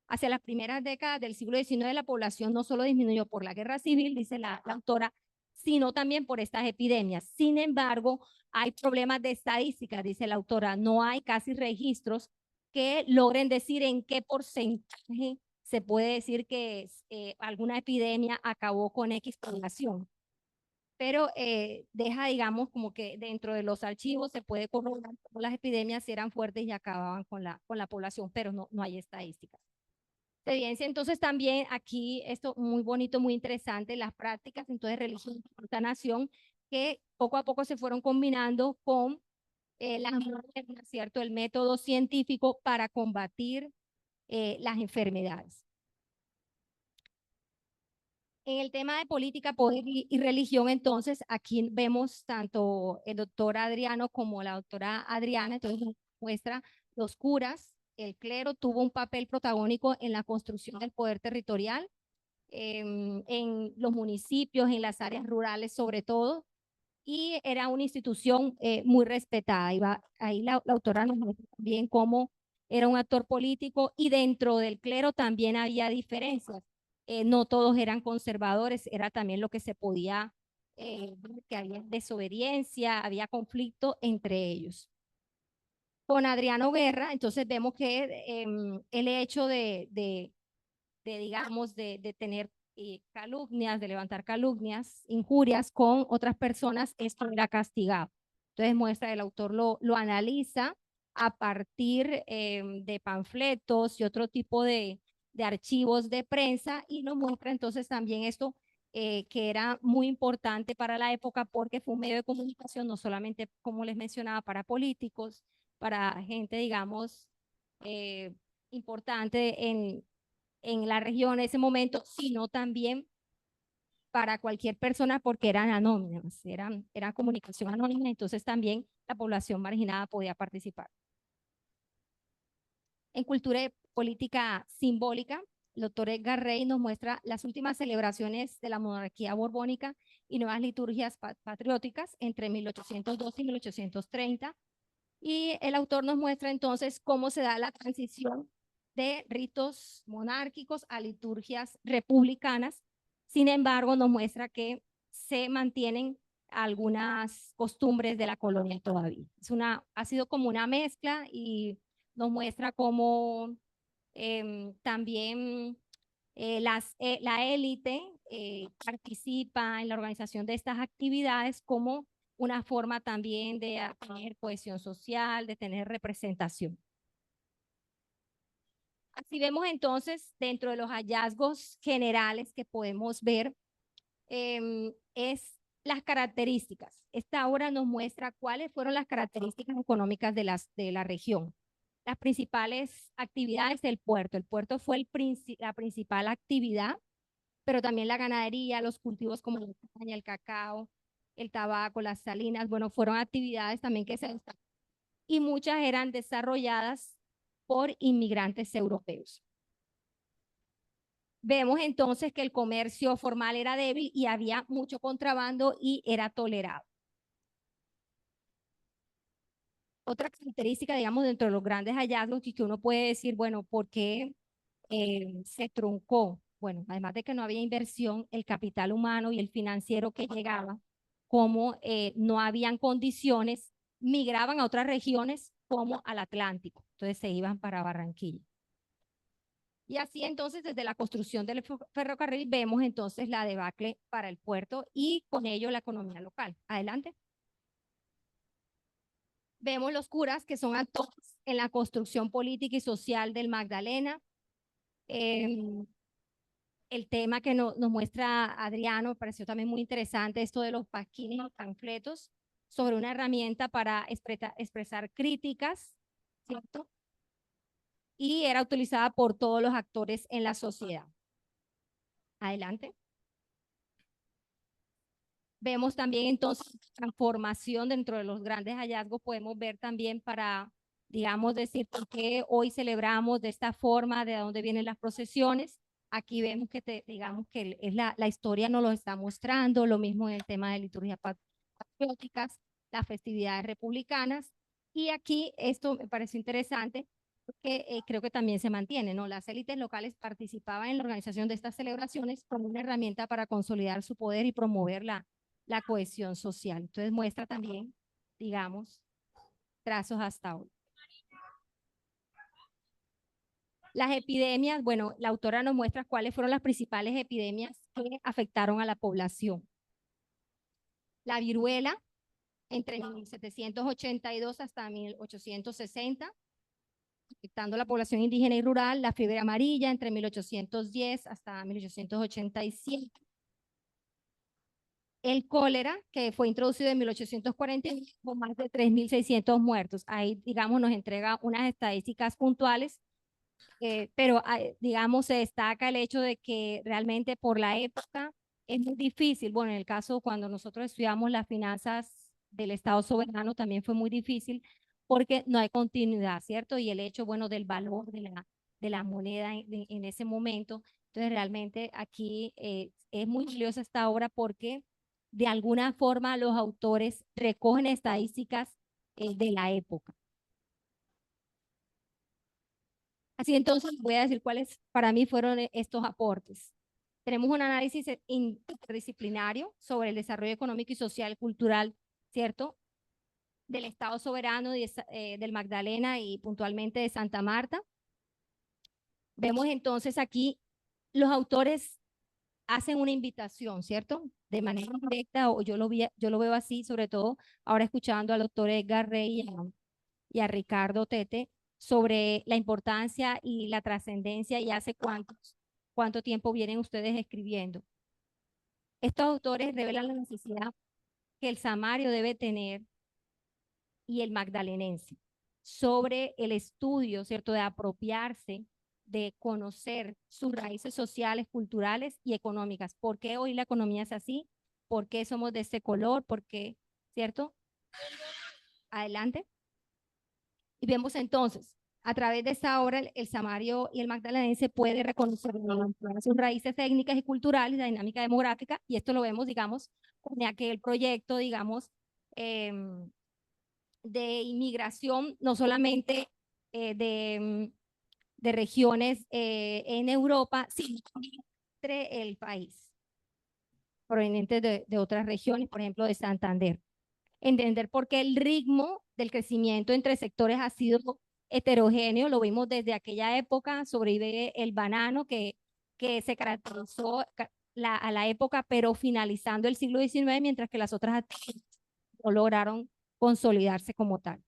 Hacia las primeras décadas del siglo XIX, la población no solo disminuyó por la guerra civil, dice la autora, sino también por estas epidemias. Sin embargo, hay problemas de estadística, dice la autora, no hay casi registros que logren decir en qué porcentaje se puede decir que alguna epidemia acabó con X población. Pero deja, digamos, como que dentro de los archivos se puede corroborar cómo las epidemias eran fuertes y acababan con la población, pero no hay estadísticas. Se evidencia entonces también aquí esto muy bonito, muy interesante, las prácticas entonces religión de nación que poco a poco se fueron combinando con las modernas, ¿cierto? El método científico para combatir las enfermedades. En el tema de política, poder y religión, entonces, aquí vemos tanto el doctor Adriano como la doctora Adriana, entonces muestra los curas, el clero tuvo un papel protagónico en la construcción del poder territorial, en los municipios, en las áreas rurales sobre todo, y era una institución muy respetada. Ahí la autora nos muestra también cómo era un actor político y dentro del clero también había diferencias. No todos eran conservadores, era también lo que se podía ver que había desobediencia, había conflicto entre ellos. Con Adriano Guerra, entonces vemos que el hecho digamos, de tener calumnias, de levantar calumnias, injurias con otras personas, esto era castigado. Entonces muestra, el autor lo analiza a partir de panfletos y otro tipo de archivos de prensa, y nos muestra entonces también esto que era muy importante para la época porque fue un medio de comunicación no solamente, como les mencionaba, para políticos, para gente, digamos, importante en la región en ese momento, sino también para cualquier persona porque eran anónimas, eran comunicación anónima, entonces también la población marginada podía participar. En cultura y política simbólica, el doctor Edgar Rey nos muestra las últimas celebraciones de la monarquía borbónica y nuevas liturgias patrióticas entre 1812 y 1830. Y el autor nos muestra entonces cómo se da la transición de ritos monárquicos a liturgias republicanas. Sin embargo, nos muestra que se mantienen algunas costumbres de la colonia todavía. Ha sido como una mezcla y nos muestra cómo también la élite participa en la organización de estas actividades como una forma también de tener cohesión social, de tener representación. Así vemos entonces, dentro de los hallazgos generales que podemos ver, es las características. Esta obra nos muestra cuáles fueron las características económicas de la región. Las principales actividades del puerto. El puerto fue la principal actividad, pero también la ganadería, los cultivos como la caña, el cacao, el tabaco, las salinas, bueno, fueron actividades también que se destacan. Y muchas eran desarrolladas por inmigrantes europeos. Vemos entonces que el comercio formal era débil y había mucho contrabando y era tolerado. Otra característica, digamos, dentro de los grandes hallazgos y que uno puede decir, bueno, ¿por qué se truncó? Bueno, además de que no había inversión, el capital humano y el financiero que llegaba, como no habían condiciones, migraban a otras regiones como al Atlántico. Entonces se iban para Barranquilla. Y así entonces, desde la construcción del ferrocarril, vemos entonces la debacle para el puerto y con ello la economía local. Adelante. Vemos los curas que son actores en la construcción política y social del Magdalena. El tema que nos muestra Adriano me pareció también muy interesante, esto de los pasquines y panfletos sobre una herramienta para expresar críticas, ¿cierto? Y era utilizada por todos los actores en la sociedad. Adelante. Vemos también entonces transformación dentro de los grandes hallazgos, podemos ver también para, digamos, decir por qué hoy celebramos de esta forma, de dónde vienen las procesiones. Aquí vemos que, digamos, que es la historia nos lo está mostrando, lo mismo en el tema de liturgias patrióticas, las festividades republicanas. Y aquí esto me pareció interesante porque creo que también se mantiene, ¿no? Las élites locales participaban en la organización de estas celebraciones como una herramienta para consolidar su poder y promover la cohesión social. Entonces muestra también, digamos, trazos hasta hoy. Las epidemias, bueno, la autora nos muestra cuáles fueron las principales epidemias que afectaron a la población. La viruela, entre 1782 hasta 1860, afectando a la población indígena y rural. La fiebre amarilla, entre 1810 hasta 1887. El cólera, que fue introducido en 1841, con más de 3.600 muertos. Ahí, digamos, nos entrega unas estadísticas puntuales, pero, digamos, se destaca el hecho de que realmente por la época es muy difícil. Bueno, en el caso cuando nosotros estudiamos las finanzas del Estado soberano también fue muy difícil porque no hay continuidad, ¿cierto? Y el hecho, bueno, del valor de la moneda en ese momento. Entonces, realmente aquí es muy valiosa esta obra porque de alguna forma los autores recogen estadísticas de la época. Así entonces voy a decir cuáles para mí fueron estos aportes. Tenemos un análisis interdisciplinario sobre el desarrollo económico y social cultural, ¿cierto? Del Estado soberano del Magdalena y puntualmente de Santa Marta. Vemos entonces aquí los autores hacen una invitación, ¿cierto? De manera directa, o yo lo veo así, sobre todo ahora escuchando al doctor Edgar Rey y a Ricardo Tete sobre la importancia y la trascendencia y hace cuánto tiempo vienen ustedes escribiendo. Estos autores revelan la necesidad que el samario debe tener y el magdalenense sobre el estudio, ¿cierto? De apropiarse, de conocer sus raíces sociales, culturales y económicas. ¿Por qué hoy la economía es así? ¿Por qué somos de este color? ¿Por qué? ¿Cierto? Adelante. Y vemos entonces, a través de esta obra, el samario y el magdalenense puede reconocer sus raíces étnicas y culturales, la dinámica demográfica, y esto lo vemos, digamos, con aquel proyecto, digamos, de inmigración, no solamente de regiones en Europa, sino entre el país, provenientes de otras regiones, por ejemplo, de Santander. Entender por qué el ritmo del crecimiento entre sectores ha sido heterogéneo, lo vimos desde aquella época, sobrevive el banano que se caracterizó a la época, pero finalizando el siglo XIX, mientras que las otras actividades no lograron consolidarse como tal.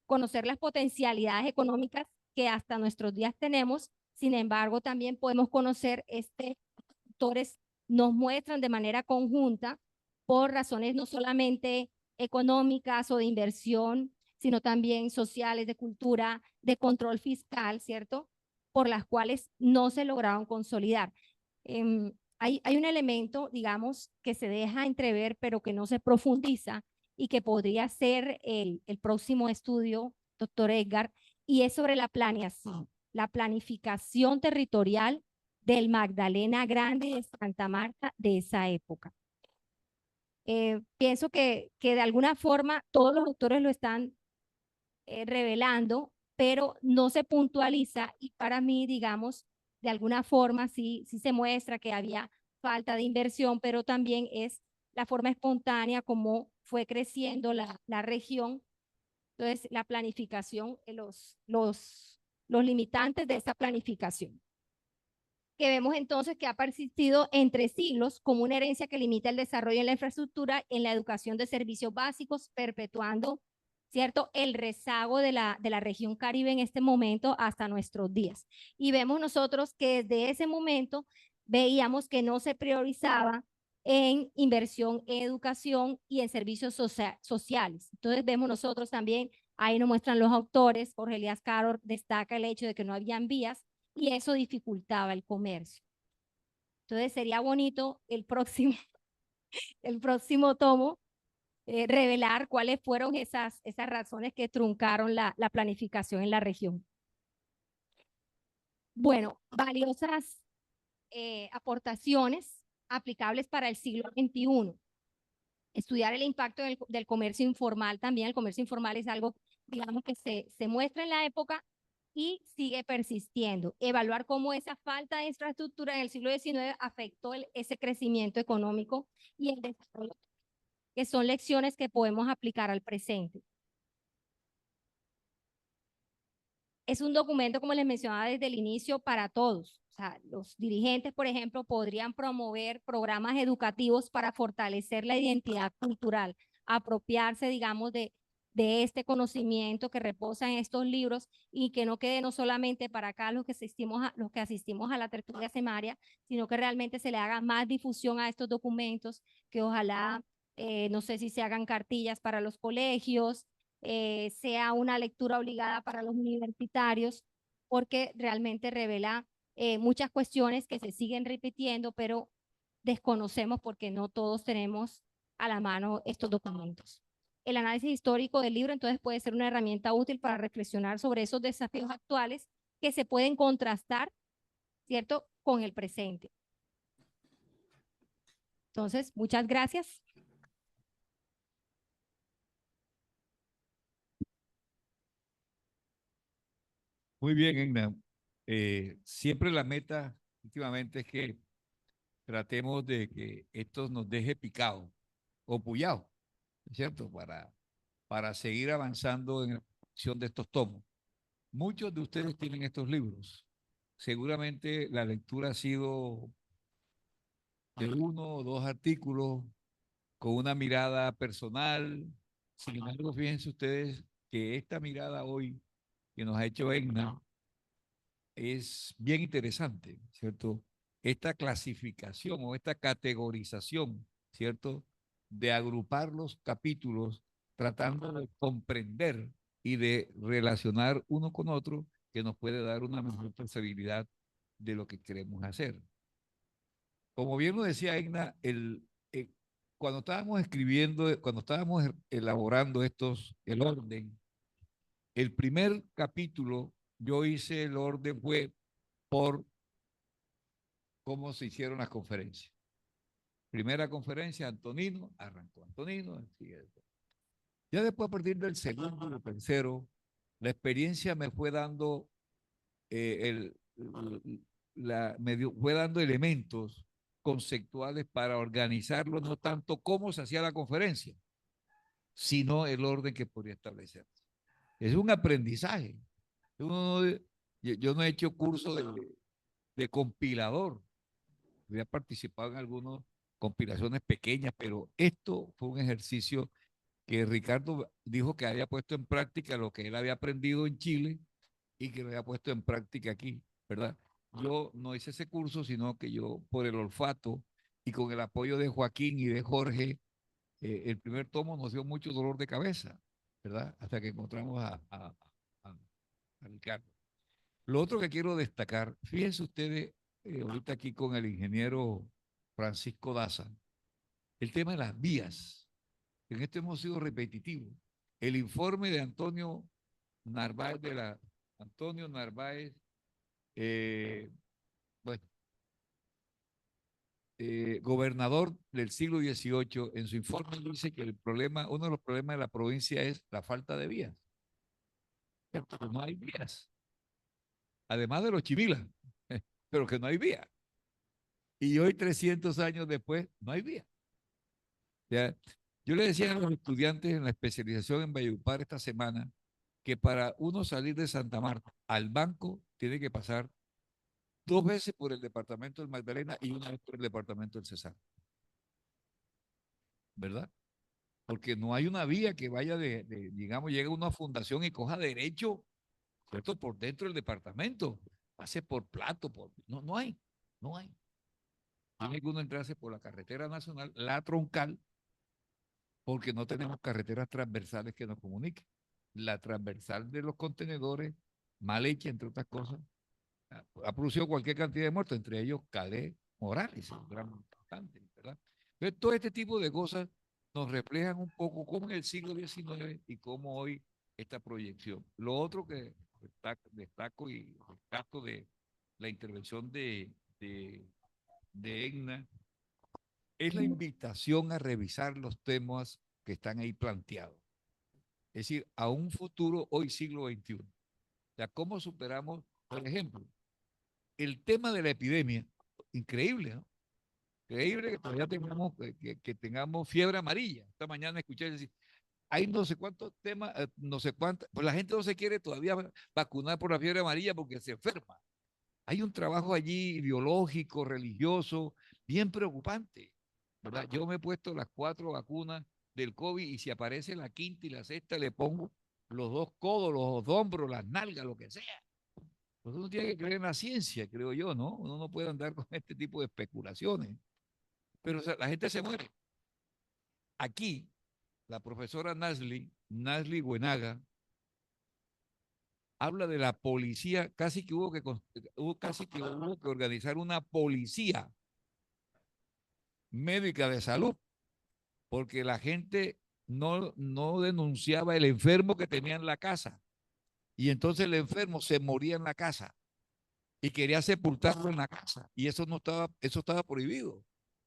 Conocer las potencialidades económicas que hasta nuestros días tenemos, sin embargo, también podemos conocer factores nos muestran de manera conjunta por razones no solamente económicas o de inversión, sino también sociales, de cultura, de control fiscal, ¿cierto? Por las cuales no se lograron consolidar. Hay un elemento, digamos, que se deja entrever, pero que no se profundiza y que podría ser el próximo estudio, doctor Edgar, y es sobre la planeación, la planificación territorial del Magdalena Grande de Santa Marta de esa época. Pienso que de alguna forma todos los autores lo están revelando, pero no se puntualiza y para mí, digamos, de alguna forma sí se muestra que había falta de inversión, pero también es la forma espontánea como fue creciendo la región. Entonces, la planificación, los limitantes de esa planificación que vemos entonces que ha persistido entre siglos como una herencia que limita el desarrollo en la infraestructura, en la educación de servicios básicos, perpetuando, ¿cierto?, el rezago de la región Caribe en este momento hasta nuestros días. Y vemos nosotros que desde ese momento veíamos que no se priorizaba en inversión en educación y en servicios sociales. Entonces vemos nosotros también, ahí nos muestran los autores, Jorge Elías Caro destaca el hecho de que no habían vías y eso dificultaba el comercio. Entonces sería bonito el próximo tomo revelar cuáles fueron esas razones que truncaron la planificación en la región. Bueno, valiosas aportaciones aplicables para el siglo XXI. Estudiar el impacto del comercio informal también. El comercio informal es algo, digamos, que se muestra en la época y sigue persistiendo. Evaluar cómo esa falta de infraestructura en el siglo XIX afectó ese crecimiento económico y el desarrollo, que son lecciones que podemos aplicar al presente. Es un documento, como les mencionaba desde el inicio, para todos. O sea, los dirigentes, por ejemplo, podrían promover programas educativos para fortalecer la identidad cultural, apropiarse, digamos, de este conocimiento que reposa en estos libros y que no quede no solamente para acá los que asistimos a la tertulia semaria, sino que realmente se le haga más difusión a estos documentos, que ojalá, no sé si se hagan cartillas para los colegios, sea una lectura obligada para los universitarios, porque realmente revela muchas cuestiones que se siguen repitiendo, pero desconocemos porque no todos tenemos a la mano estos documentos. El análisis histórico del libro entonces puede ser una herramienta útil para reflexionar sobre esos desafíos actuales que se pueden contrastar, ¿cierto?, con el presente. Entonces, muchas gracias. Muy bien, Egna. Siempre la meta últimamente es que tratemos de que esto nos deje picado o pullado, ¿cierto? Para seguir avanzando en la producción de estos tomos. Muchos de ustedes tienen estos libros. Seguramente la lectura ha sido de 1 o 2 artículos con una mirada personal. Sin embargo, fíjense ustedes que esta mirada hoy que nos ha hecho Egna es bien interesante, ¿cierto? Esta clasificación o esta categorización, ¿cierto? De agrupar los capítulos tratando de comprender y de relacionar uno con otro que nos puede dar una mejor posibilidad de lo que queremos hacer. Como bien lo decía Egna, cuando estábamos escribiendo, cuando estábamos elaborando el orden, el primer capítulo, yo hice el orden fue por cómo se hicieron las conferencias. Primera conferencia, Antonino, arrancó Antonino. Ya después, a partir del segundo o tercero, la experiencia me fue dando, fue dando elementos conceptuales para organizarlo, no tanto cómo se hacía la conferencia, sino el orden que podría establecerse. Es un aprendizaje. Yo no he hecho curso de compilador. Había participado en algunas compilaciones pequeñas, pero esto fue un ejercicio que Ricardo dijo que había puesto en práctica lo que él había aprendido en Chile y que lo había puesto en práctica aquí, ¿verdad? Yo no hice ese curso, sino que yo, por el olfato y con el apoyo de Joaquín y de Jorge, el primer tomo nos dio mucho dolor de cabeza, ¿verdad? Hasta que encontramos a Ricardo. Lo otro que quiero destacar, fíjense ustedes, ahorita aquí con el ingeniero Francisco Daza, el tema de las vías. En esto hemos sido repetitivos. El informe de Antonio Narváez, bueno, gobernador del siglo XVIII, en su informe dice que uno de los problemas de la provincia es la falta de vías. No hay vías. Además de los chimilas, pero que no hay vías. Y hoy, 300 años después, no hay vía. ¿Ya? Yo le decía a los estudiantes en la especialización en Valledupar esta semana que para uno salir de Santa Marta al banco tiene que pasar 2 veces por el departamento del Magdalena y 1 vez por el departamento del Cesar. ¿Verdad? Porque no hay una vía que vaya digamos, llegue a una fundación y coja derecho, ¿cierto? Por dentro del departamento. Pase por Plato, no hay, no hay. Tiene que uno entrarse por la carretera nacional, la troncal, porque no tenemos carreteras transversales que nos comuniquen. La transversal de los contenedores, mal hecha, entre otras cosas, ha producido cualquier cantidad de muertos, entre ellos Calais Morales, un gran importante, ¿verdad? Entonces, todo este tipo de cosas nos reflejan un poco cómo en el siglo XIX y cómo hoy esta proyección. Lo otro que destaco y rescato de la intervención de Egna es la invitación a revisar los temas que están ahí planteados. Es decir, a un futuro hoy siglo XXI. O sea, ¿cómo superamos, por ejemplo, el tema de la epidemia? Increíble, ¿no? Increíble que todavía tengamos, que tengamos fiebre amarilla. Esta mañana escuché decir, hay no sé cuántos temas, no sé cuántas, pues la gente no se quiere todavía vacunar por la fiebre amarilla porque se enferma. Hay un trabajo allí biológico, religioso, bien preocupante, ¿verdad? Yo me he puesto las 4 vacunas del COVID y si aparece la quinta y la sexta le pongo los 2 codos, los 2 hombros, las nalgas, lo que sea. Pues uno tiene que creer en la ciencia, creo yo, ¿no? Uno no puede andar con este tipo de especulaciones. Pero o sea, la gente se muere. Aquí, la profesora Nasli Buenaga, habla de la policía, casi que hubo que organizar una policía médica de salud, porque la gente no denunciaba el enfermo que tenía en la casa. Y entonces el enfermo se moría en la casa y quería sepultarlo en la casa. Y eso estaba prohibido,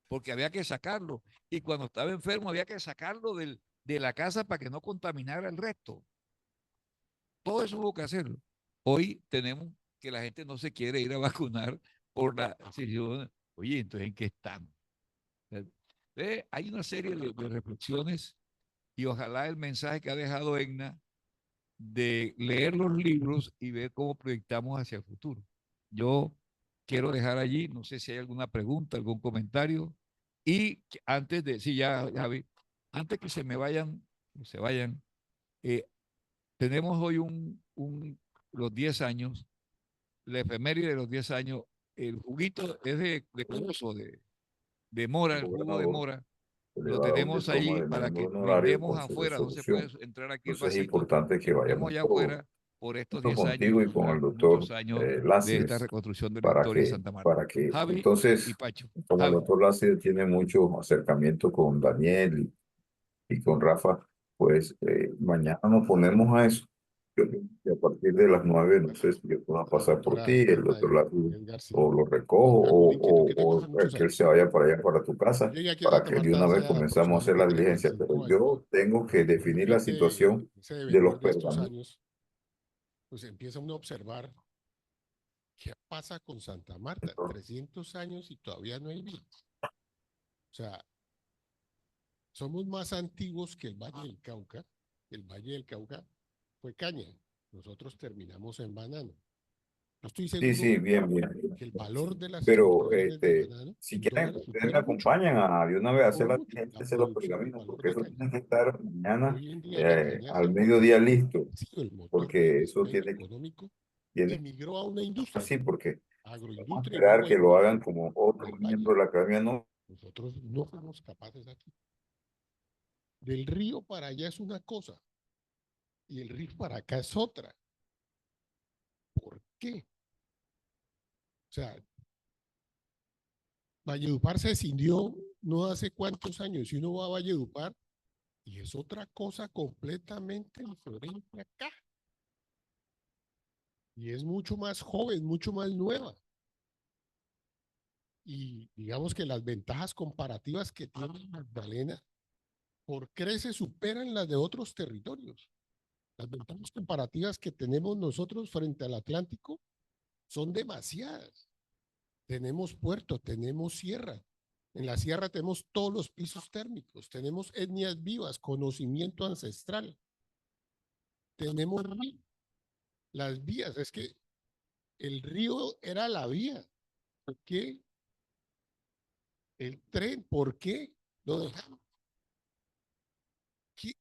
porque había que sacarlo. Y cuando estaba enfermo había que sacarlo de la casa para que no contaminara el resto. Todo eso hubo que hacerlo. Hoy tenemos que la gente no se quiere ir a vacunar por la decisión. Oye, entonces, ¿en qué estamos? Hay una serie de reflexiones y ojalá el mensaje que ha dejado Egna de leer los libros y ver cómo proyectamos hacia el futuro. Yo quiero dejar allí, no sé si hay alguna pregunta, algún comentario, Antes de, sí, ya vi, antes que se vayan, eh, tenemos hoy los 10 años, la efeméride de los 10 años, el juguito es de coloso, de mora, el jugo de Gobernador mora, se le lo va a dar un tenemos diploma ahí de para miembro que honorario brindemos con su afuera, no se puede resolución. entrar aquí el Entonces es vasito, importante que brindemos vayamos allá todos, afuera por estos junto 10 años contigo y y con el doctor muchos años de esta Lácides, reconstrucción de la historia de Santa Marta. Javi y entonces, Pacho. como el Javi. doctor Lácides tiene mucho acercamiento con Daniel y con Rafa, pues mañana nos ponemos a eso. Y a partir de las 9, no sé si yo puedo pasar por ti, Doctora el Marta doctor Lácides, Edgar, sí. o lo recojo, Alguna inquietud que tengo hace o muchos que él se años. vaya para allá, para tu Yo casa, llegué aquí a para Santa que de Marta una vez hace comenzamos a hacer la aproximadamente diligencia. Pero 35 años. yo tengo que De definir la repente, situación ese de los devenir de estos pergaminos. años, pues empieza uno a observar qué pasa con Santa Marta. 300 años y todavía no hay vida. O sea, somos más antiguos que el Valle del Cauca. El Valle del Cauca fue caña. Nosotros terminamos en banano. Yo estoy Sí, sí, seguro bien, bien. que el valor de las Pero exportaciones de banano si en quieren, dólares ustedes me supera mucho, acompañan a de una vez a hacer por la mucho, diligencia, la hacer los producción, el pergaminos, valor porque de eso caña. tiene que estar mañana Hoy en día la caña al se mediodía vuelve, listo, ha sido el motor del porque eso despegue tiene, económico, tiene emigró a una industria, así, porque vamos a agroindustria, y no ha esperar que lo vuelto hagan como otro del miembro valle. de la academia, no. Nosotros no fuimos capaces aquí. Del río para allá es una cosa y el río para acá es otra. ¿Por qué? O sea, Valledupar se escindió no hace cuántos años y uno va a Valledupar y es otra cosa completamente diferente acá. Y es mucho más joven, mucho más nueva. Y digamos que las ventajas comparativas que tiene Magdalena por crece superan las de otros territorios. Las ventajas comparativas que tenemos nosotros frente al Atlántico son demasiadas. Tenemos puerto, tenemos sierra. En la sierra tenemos todos los pisos térmicos, tenemos etnias vivas, conocimiento ancestral. Tenemos las vías, es que el río era la vía. ¿Por qué? El tren, ¿por qué lo dejamos?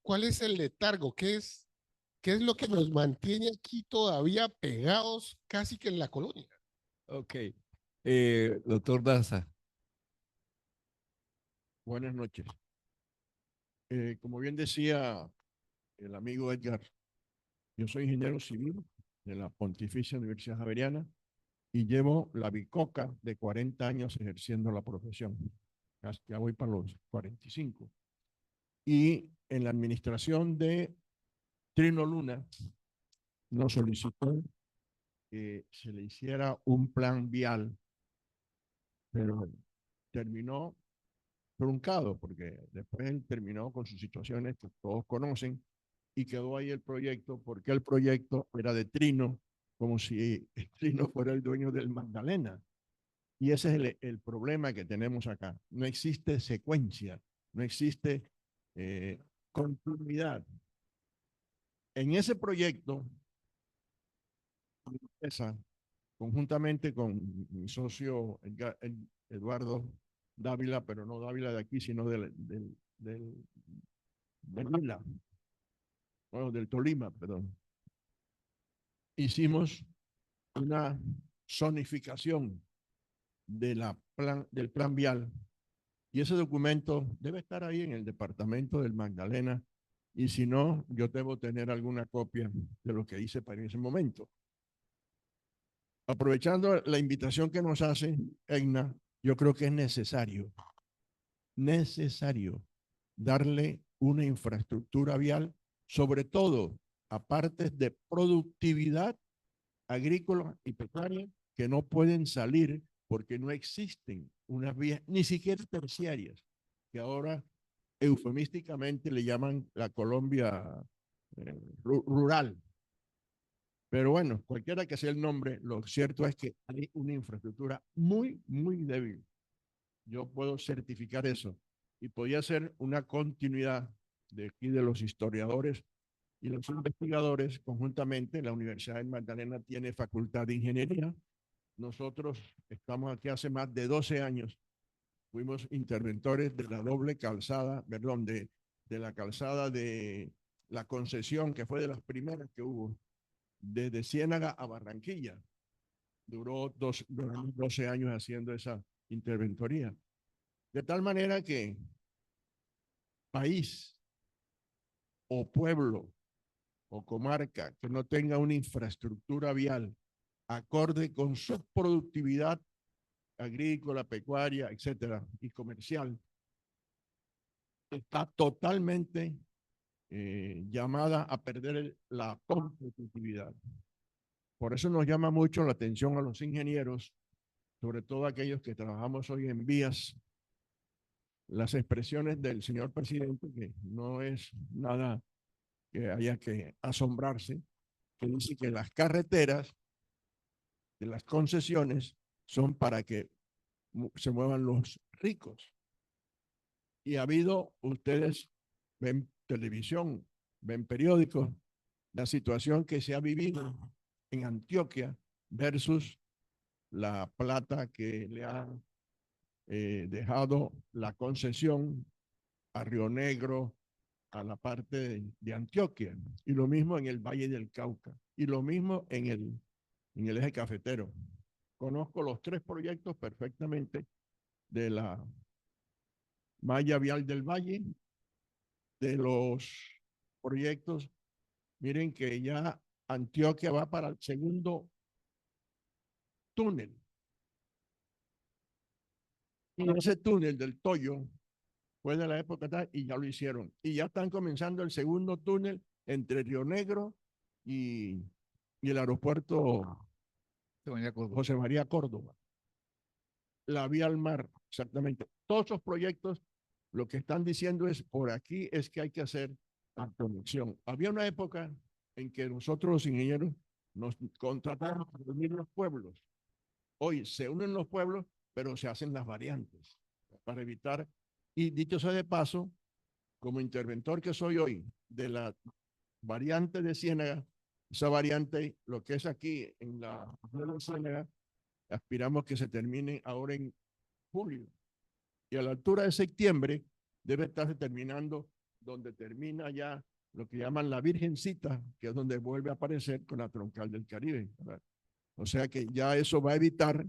¿Cuál es el letargo? ¿Qué es lo que nos mantiene aquí todavía pegados casi que en la colonia? Ok. Doctor Daza. Buenas noches. Como bien decía el amigo Edgar, yo soy ingeniero civil de la Pontificia Universidad Javeriana y llevo la bicoca de 40 años ejerciendo la profesión. Ya voy para los 45. Y en la administración de Trino Luna nos solicitó que se le hiciera un plan vial, pero terminó truncado porque después él terminó con sus situaciones que todos conocen y quedó ahí el proyecto porque el proyecto era de Trino, como si Trino fuera el dueño del Magdalena. Y ese es el problema que tenemos acá. No existe secuencia, no existe continuidad. En ese proyecto, esa, conjuntamente con mi socio Eduardo Dávila, pero no Dávila de aquí, sino de Huila, bueno, del Tolima, perdón. Hicimos una zonificación del plan vial y ese documento debe estar ahí en el departamento del Magdalena y si no, yo debo tener alguna copia de lo que hice para ese momento. Aprovechando la invitación que nos hace Egna, yo creo que es necesario darle una infraestructura vial, sobre todo a partes de productividad agrícola y pecuaria que no pueden salir porque no existen unas vías, ni siquiera terciarias, que ahora eufemísticamente le llaman la Colombia rural. Pero bueno, cualquiera que sea el nombre, lo cierto es que hay una infraestructura muy, muy débil. Yo puedo certificar eso. Y podría ser una continuidad de aquí de los historiadores y los investigadores conjuntamente. La Universidad de Magdalena tiene facultad de ingeniería. Nosotros estamos aquí hace más de 12 años fuimos interventores de la doble calzada, perdón, de la calzada de la Concesión, que fue de las primeras que hubo, desde Ciénaga a Barranquilla. Duró 12 años haciendo esa interventoría. De tal manera que país o pueblo o comarca que no tenga una infraestructura vial acorde con su productividad agrícola, pecuaria, etcétera, y comercial, está totalmente llamada a perder la competitividad. Por eso nos llama mucho la atención a los ingenieros, sobre todo aquellos que trabajamos hoy en vías, las expresiones del señor presidente, que no es nada que haya que asombrarse, que dice que las carreteras de las concesiones son para que se muevan los ricos. Y ha habido, ustedes ven televisión, ven periódicos, la situación que se ha vivido en Antioquia versus la plata que le ha dejado la concesión a Río Negro, a la parte de Antioquia, y lo mismo en el Valle del Cauca, y lo mismo en el eje cafetero. Conozco los 3 proyectos perfectamente de la malla vial del Valle, de los proyectos. Miren que ya Antioquia va para el segundo túnel. Y ese túnel del Toyo fue de la época tal y ya lo hicieron. Y ya están comenzando el segundo túnel entre Río Negro y el aeropuerto José María Córdoba. La vía al mar, exactamente. Todos esos proyectos lo que están diciendo es, por aquí es que hay que hacer la conexión. Había una época en que nosotros los ingenieros nos contratamos para unir los pueblos. Hoy se unen los pueblos, pero se hacen las variantes para evitar. Y dicho sea de paso, como interventor que soy hoy de la variante de Ciénaga, esa variante, lo que es aquí en la Ciénaga, aspiramos que se termine ahora en julio. Y a la altura de septiembre debe estarse terminando donde termina ya lo que llaman la Virgencita, que es donde vuelve a aparecer con la troncal del Caribe, ¿verdad? O sea que ya eso va a evitar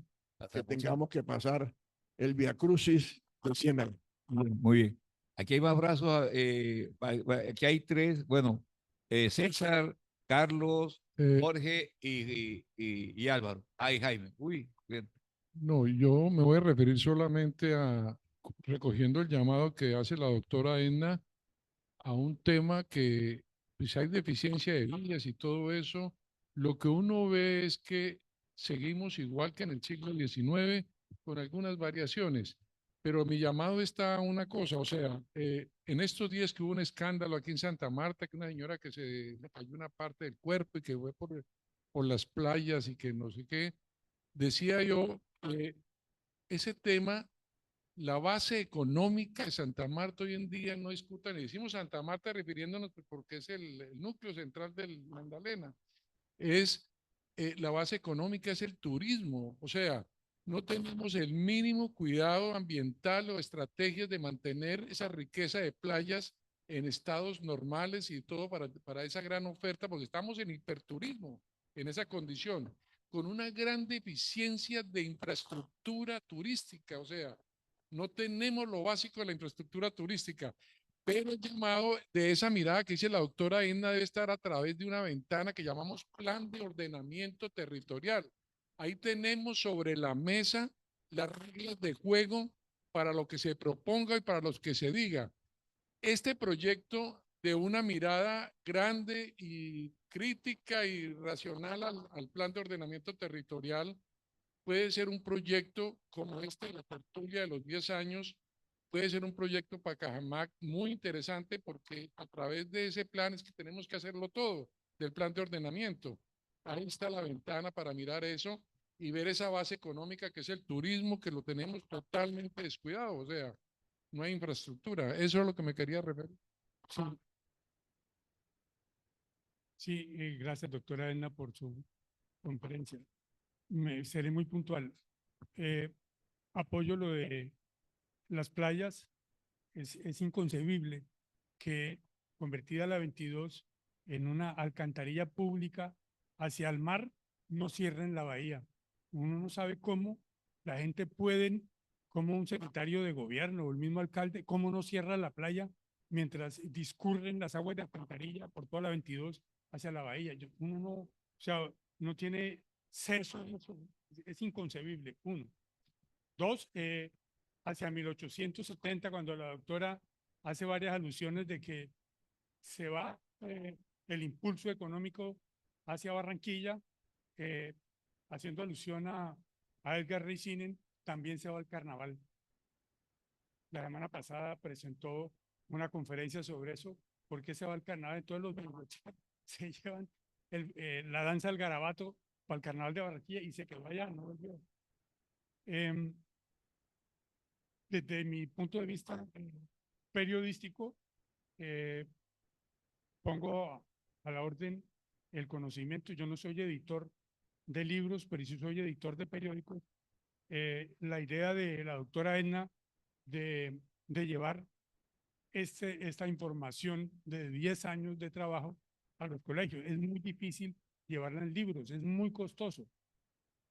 que tengamos que pasar el Via Crucis de Ciénaga. Muy bien. Aquí hay más brazos. Aquí hay 3. Bueno, César, Carlos, Jorge y Álvaro. Ay, Jaime. Uy, bien. No, yo me voy a referir solamente a recogiendo el llamado que hace la doctora Edna a un tema que, pues hay deficiencia de vías y todo eso. Lo que uno ve es que seguimos igual que en el siglo XIX, con algunas variaciones. Pero mi llamado está a una cosa, o sea, en estos días que hubo un escándalo aquí en Santa Marta, que una señora que se le cayó una parte del cuerpo y que fue por las playas y que no sé qué, decía yo, ese tema, la base económica de Santa Marta hoy en día no discutan, y decimos Santa Marta refiriéndonos porque es el núcleo central del Magdalena, es la base económica es el turismo, o sea, no tenemos el mínimo cuidado ambiental o estrategias de mantener esa riqueza de playas en estados normales y todo para esa gran oferta, porque estamos en hiperturismo, en esa condición, con una gran deficiencia de infraestructura turística, o sea, no tenemos lo básico de la infraestructura turística. Pero el llamado de esa mirada que dice la doctora Edna debe estar a través de una ventana que llamamos Plan de Ordenamiento Territorial. Ahí tenemos sobre la mesa las reglas de juego para lo que se proponga y para los que se diga. Este proyecto de una mirada grande y crítica y racional al Plan de Ordenamiento Territorial puede ser un proyecto como este, la tertulia de los 10 años, puede ser un proyecto para Cajamarca muy interesante porque a través de ese plan es que tenemos que hacerlo todo, del plan de ordenamiento. Ahí está la ventana para mirar eso y ver esa base económica que es el turismo, que lo tenemos totalmente descuidado, o sea, no hay infraestructura. Eso es lo que me quería referir. Sí, sí, gracias, doctora Edna, por su conferencia. Seré muy puntual. Apoyo lo de las playas, es inconcebible que convertida la 22 en una alcantarilla pública hacia el mar, no cierren la bahía. Uno no sabe cómo la gente puede, como un secretario de gobierno o el mismo alcalde, cómo no cierra la playa mientras discurren las aguas de alcantarilla por toda la 22 hacia la bahía. Uno no, o sea, no tiene sexo, es inconcebible, uno. Dos, hacia 1870, cuando la doctora hace varias alusiones de que se va el impulso económico hacia Barranquilla, eh, haciendo alusión a Edgar Racinen, también se va al carnaval. La semana pasada presentó una conferencia sobre eso, por qué se va al carnaval. Entonces los boricuas se llevan la danza del garabato para el carnaval de Barranquilla y se quedó allá, no volvió. Desde mi punto de vista periodístico, pongo a la orden el conocimiento. Yo no soy editor de libros, pero sí soy editor de periódicos. La idea de la doctora Edna de llevar esta información de 10 años de trabajo a los colegios. Es muy difícil llevarla en libros, es muy costoso,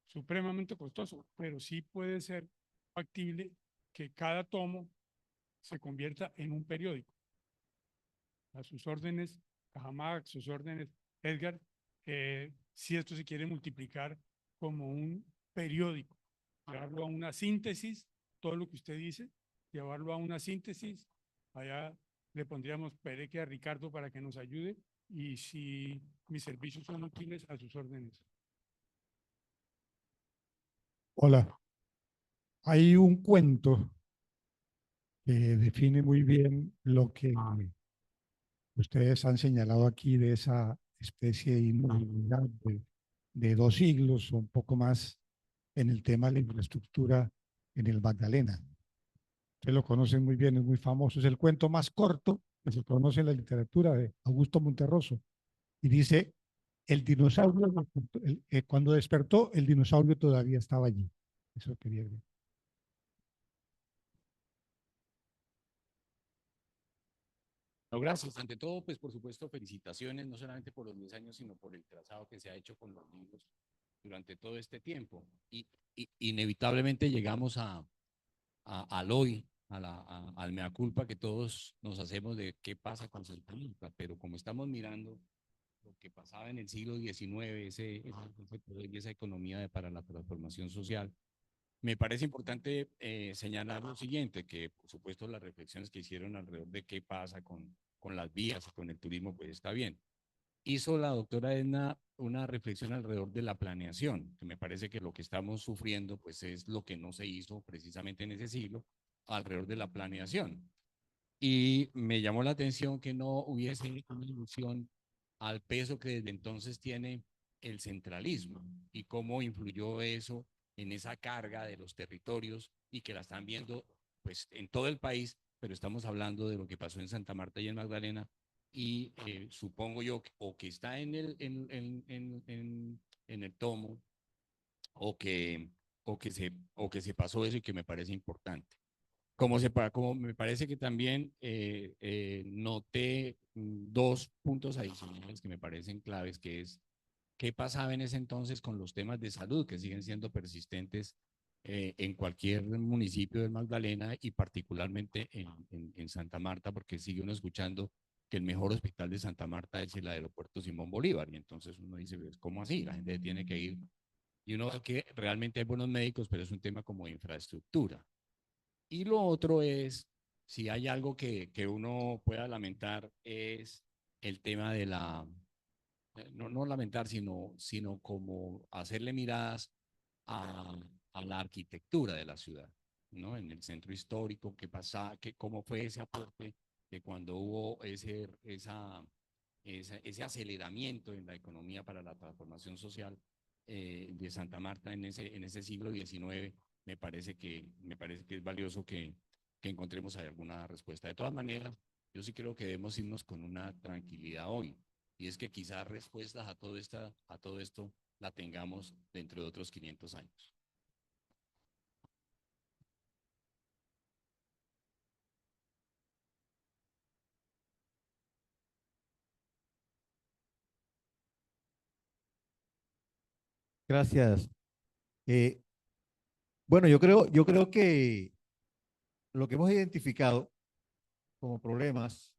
supremamente costoso, pero sí puede ser factible que cada tomo se convierta en un periódico. A sus órdenes, Cajamarca, a sus órdenes, Edgar, si esto se quiere multiplicar como un periódico, llevarlo a una síntesis, todo lo que usted dice, llevarlo a una síntesis, allá le pondríamos pereque a Ricardo para que nos ayude y si mis servicios son útiles, a sus órdenes. Hola, hay un cuento que define muy bien lo que ustedes han señalado aquí de esa especie de inmovilidad de 2 siglos o un poco más en el tema de la infraestructura en el Magdalena. Ustedes lo conocen muy bien, es muy famoso, es el cuento más corto que se conoce en la literatura de Augusto Monterroso. Y dice, el dinosaurio, cuando despertó, el dinosaurio todavía estaba allí. Eso quería decir. No, gracias. Ante todo, pues por supuesto, felicitaciones, no solamente por los 10 años, sino por el trazado que se ha hecho con los libros durante todo este tiempo. Y inevitablemente llegamos al hoy, al mea culpa que todos nos hacemos de qué pasa con Santa Marta, pero como estamos mirando lo que pasaba en el siglo XIX, ese poder y esa economía para la transformación social, me parece importante señalar lo siguiente, que por supuesto las reflexiones que hicieron alrededor de qué pasa con las vías y con el turismo, pues está bien. Hizo la doctora Edna una reflexión alrededor de la planeación, que me parece que lo que estamos sufriendo pues es lo que no se hizo precisamente en ese siglo alrededor de la planeación. Y me llamó la atención que no hubiese una ilusión al peso que desde entonces tiene el centralismo y cómo influyó eso en esa carga de los territorios y que la están viendo pues en todo el país, pero estamos hablando de lo que pasó en Santa Marta y en Magdalena y supongo yo o que está en el tomo o que se pasó eso y que me parece importante. Como me parece que también noté dos puntos adicionales que me parecen claves, que es qué pasaba en ese entonces con los temas de salud que siguen siendo persistentes en cualquier municipio del Magdalena y particularmente en Santa Marta, porque sigue uno escuchando que el mejor hospital de Santa Marta es el aeropuerto Simón Bolívar, y entonces uno dice, pues, ¿cómo así? La gente tiene que ir, y uno ve que realmente hay buenos médicos, pero es un tema como de infraestructura. Y lo otro es, si hay algo que uno pueda lamentar, es el tema de no lamentar, sino como hacerle miradas a la arquitectura de la ciudad, ¿no? En el centro histórico, qué pasa, cómo fue ese aporte de cuando hubo ese aceleramiento en la economía para la transformación social de Santa Marta en ese siglo XIX. Me parece que es valioso que encontremos ahí alguna respuesta. De todas maneras, yo sí creo que debemos irnos con una tranquilidad hoy, y es que quizás respuestas a todo esto la tengamos dentro de otros 500 años. Gracias. Bueno, yo creo que lo que hemos identificado como problemas,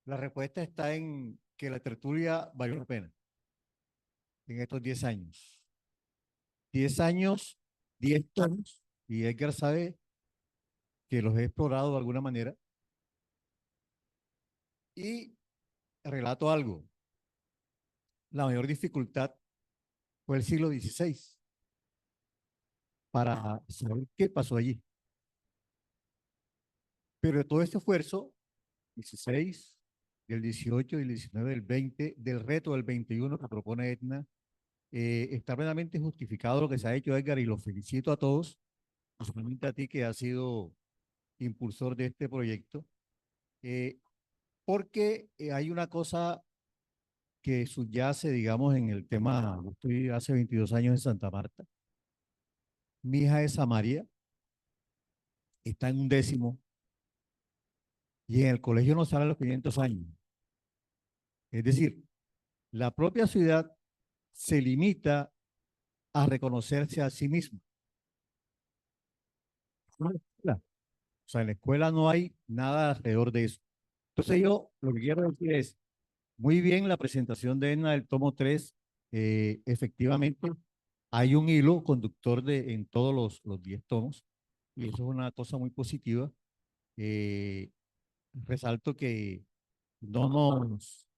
la respuesta está en que la tertulia valió la pena en estos 10 años. 10 años, 10 tomos, y Edgar sabe que los he explorado de alguna manera. Y relato algo. La mayor dificultad fue el siglo XVI para saber qué pasó allí. Pero de todo este esfuerzo, 16, del 18, del 19, del 20, del reto del 21 que propone Etna, está plenamente justificado lo que se ha hecho, Edgar, y los felicito a todos, especialmente a ti que has sido impulsor de este proyecto, porque hay una cosa que subyace, digamos, en el tema. Yo estoy hace 22 años en Santa Marta. Mi hija es Samaria, está en 11º, y en el colegio no sale a los 500 años. Es decir, la propia ciudad se limita a reconocerse a sí misma. O sea, en la escuela no hay nada alrededor de eso. Entonces yo lo que quiero decir es, muy bien la presentación de Edna del tomo 3, efectivamente hay un hilo conductor en todos los 10 tomos, y eso es una cosa muy positiva. Resalto que no nos,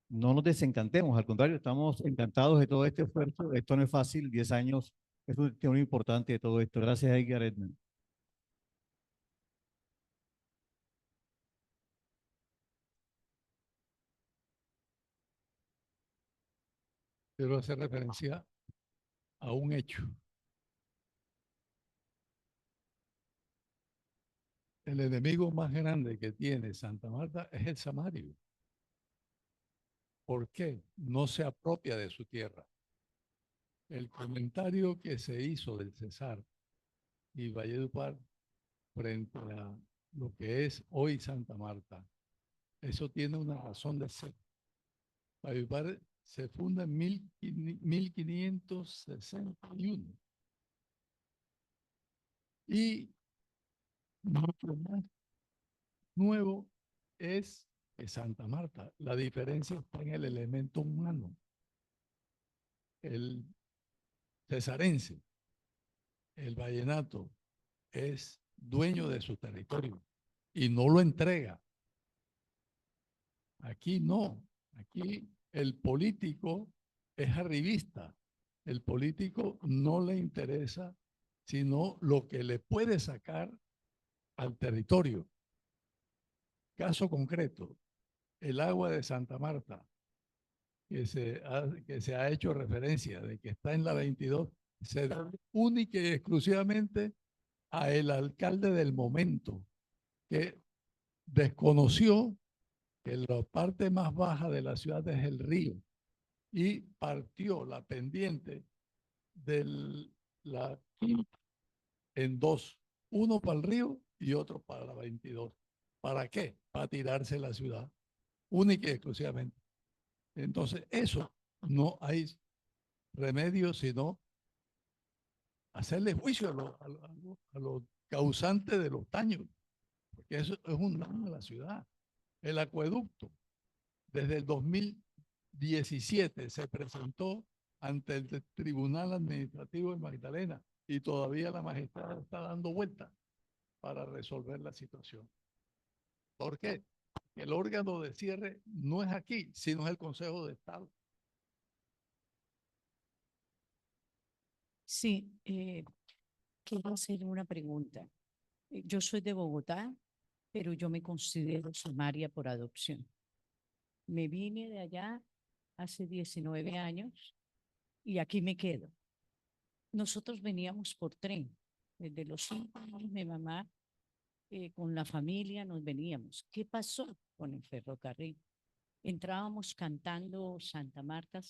no nos desencantemos, al contrario, estamos encantados de todo este esfuerzo. Esto no es fácil, 10 años es un tema importante de todo esto. Gracias, Edgar. Edmund. Quiero hacer referencia a un hecho. El enemigo más grande que tiene Santa Marta es el samario. ¿Por qué? No se apropia de su tierra. El comentario que se hizo del Cesar y Valledupar frente a lo que es hoy Santa Marta, eso tiene una razón de ser. Valledupar se funda en 1561 y mucho más nuevo es que Santa Marta. La diferencia está en el elemento humano. El cesarense, el vallenato, es dueño de su territorio y no lo entrega. Aquí no. Aquí el político es arribista. El político no le interesa sino lo que le puede sacar al territorio. Caso concreto, el agua de Santa Marta, que se ha hecho referencia de que está en la 22, se da única y exclusivamente a el alcalde del momento, que desconoció que la parte más baja de la ciudad es el río y partió la pendiente de la quinta en dos, uno para el río y otro para la 22. ¿Para qué? Para tirarse la ciudad, única y exclusivamente. Entonces, eso no hay remedio sino hacerle juicio a los causantes de los daños, porque eso es un daño a la ciudad. El acueducto, desde el 2017 se presentó ante el Tribunal Administrativo de Magdalena y todavía la magistrada está dando vueltas para resolver la situación. ¿Por qué? El órgano de cierre no es aquí, sino es el Consejo de Estado. Sí, quiero hacer una pregunta. Yo soy de Bogotá, pero yo me considero samaria por adopción. Me vine de allá hace 19 años y aquí me quedo. Nosotros veníamos por tren. Desde los 5 años mi mamá con la familia nos veníamos. ¿Qué pasó con el ferrocarril? Entrábamos cantando Santa Marta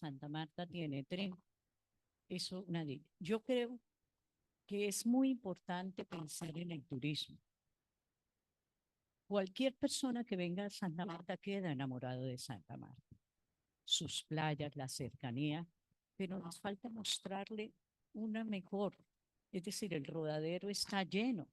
tiene tren. Eso nadie. Yo creo que es muy importante pensar en el turismo. Cualquier persona que venga a Santa Marta queda enamorado de Santa Marta. sus playas, la cercanía, pero nos falta mostrarle una mejor. Es decir, el Rodadero está lleno,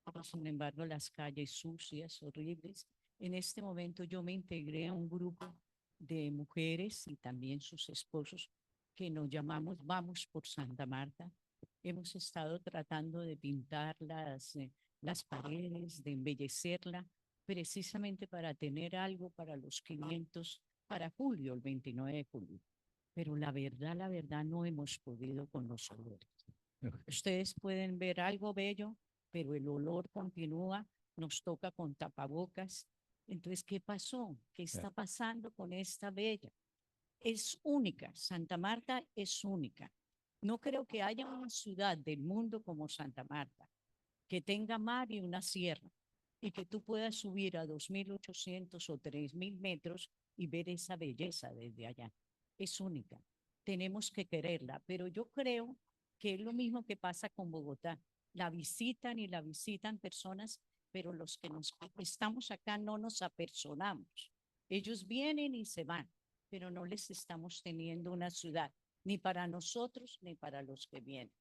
pero sin embargo las calles sucias, horribles. En este momento yo me integré a un grupo de mujeres y también sus esposos que nos llamamos Vamos por Santa Marta. Hemos estado tratando de pintar las paredes, de embellecerla, precisamente para tener algo para los 500, para julio, el 29 de julio. Pero la verdad, no hemos podido con los olores. Ustedes pueden ver algo bello, pero el olor continúa, nos toca con tapabocas. Entonces, ¿qué pasó? ¿Qué está pasando con esta bella? Es única, Santa Marta es única. No creo que haya una ciudad del mundo como Santa Marta, que tenga mar y una sierra, y que tú puedas subir a 2.800 o 3.000 metros y ver esa belleza desde allá. Es única. Tenemos que quererla, pero yo creo que es lo mismo que pasa con Bogotá. La visitan y la visitan personas, pero los que estamos acá no nos apersonamos. Ellos vienen y se van, pero no les estamos teniendo una ciudad, ni para nosotros ni para los que vienen.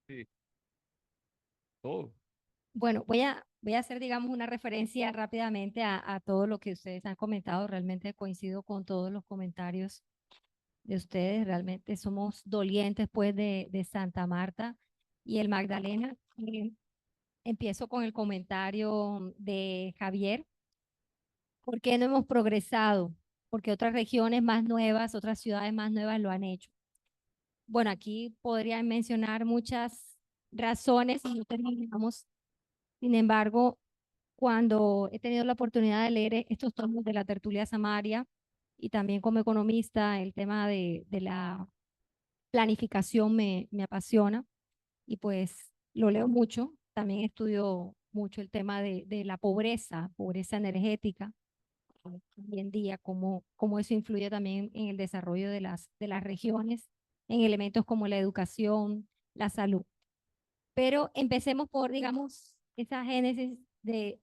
Sí. Todo. Bueno, voy a hacer, digamos, una referencia rápidamente a todo lo que ustedes han comentado. Realmente coincido con todos los comentarios de ustedes. Realmente somos dolientes, pues, de Santa Marta y el Magdalena. Empiezo con el comentario de Javier. ¿Por qué no hemos progresado? Porque otras regiones más nuevas, otras ciudades más nuevas lo han hecho. Bueno, aquí podría mencionar muchas razones y no terminamos. Sin embargo, cuando he tenido la oportunidad de leer estos tomos de la tertulia Samaria y también como economista, el tema de la planificación me apasiona y pues lo leo mucho. También estudio mucho el tema de la pobreza energética hoy en día, cómo eso influye también en el desarrollo de las regiones, en elementos como la educación, la salud. Pero empecemos por, digamos, esa génesis de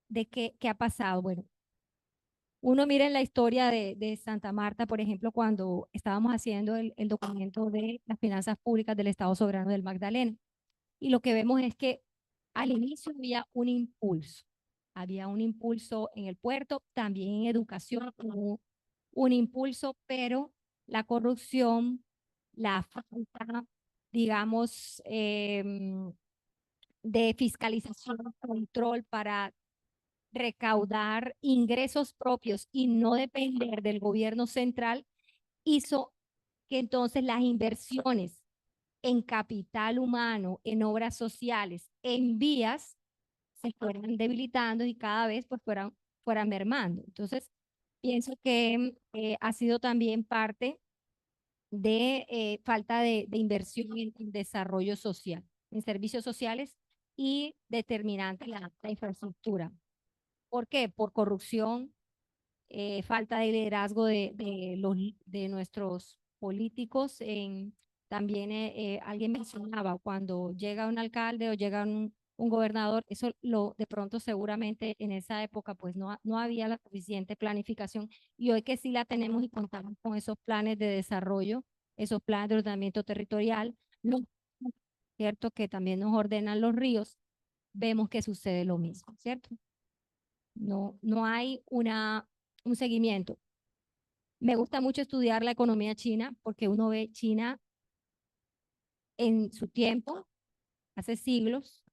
qué ha pasado. Bueno, uno mira en la historia de Santa Marta, por ejemplo, cuando estábamos haciendo el documento de las finanzas públicas del Estado Soberano del Magdalena. Y lo que vemos es que al inicio había un impulso en el puerto, también en educación hubo un impulso, pero la corrupción, la falta, digamos, de fiscalización, control para recaudar ingresos propios y no depender del gobierno central, hizo que entonces las inversiones en capital humano, en obras sociales, en vías, se fueran debilitando y cada vez pues fueran mermando. Entonces, pienso que ha sido también parte de falta de inversión en desarrollo social, en servicios sociales y determinante la infraestructura. ¿Por qué? Por corrupción, falta de liderazgo de nuestros políticos. También alguien mencionaba, cuando llega un alcalde o llega un gobernador, eso de pronto seguramente en esa época pues no había la suficiente planificación y hoy que sí la tenemos y contamos con esos planes de desarrollo, esos planes de ordenamiento territorial, ¿cierto? Que también nos ordenan los ríos, vemos que sucede lo mismo, ¿cierto? No hay un seguimiento. Me gusta mucho estudiar la economía china porque uno ve China en su tiempo, hace siglos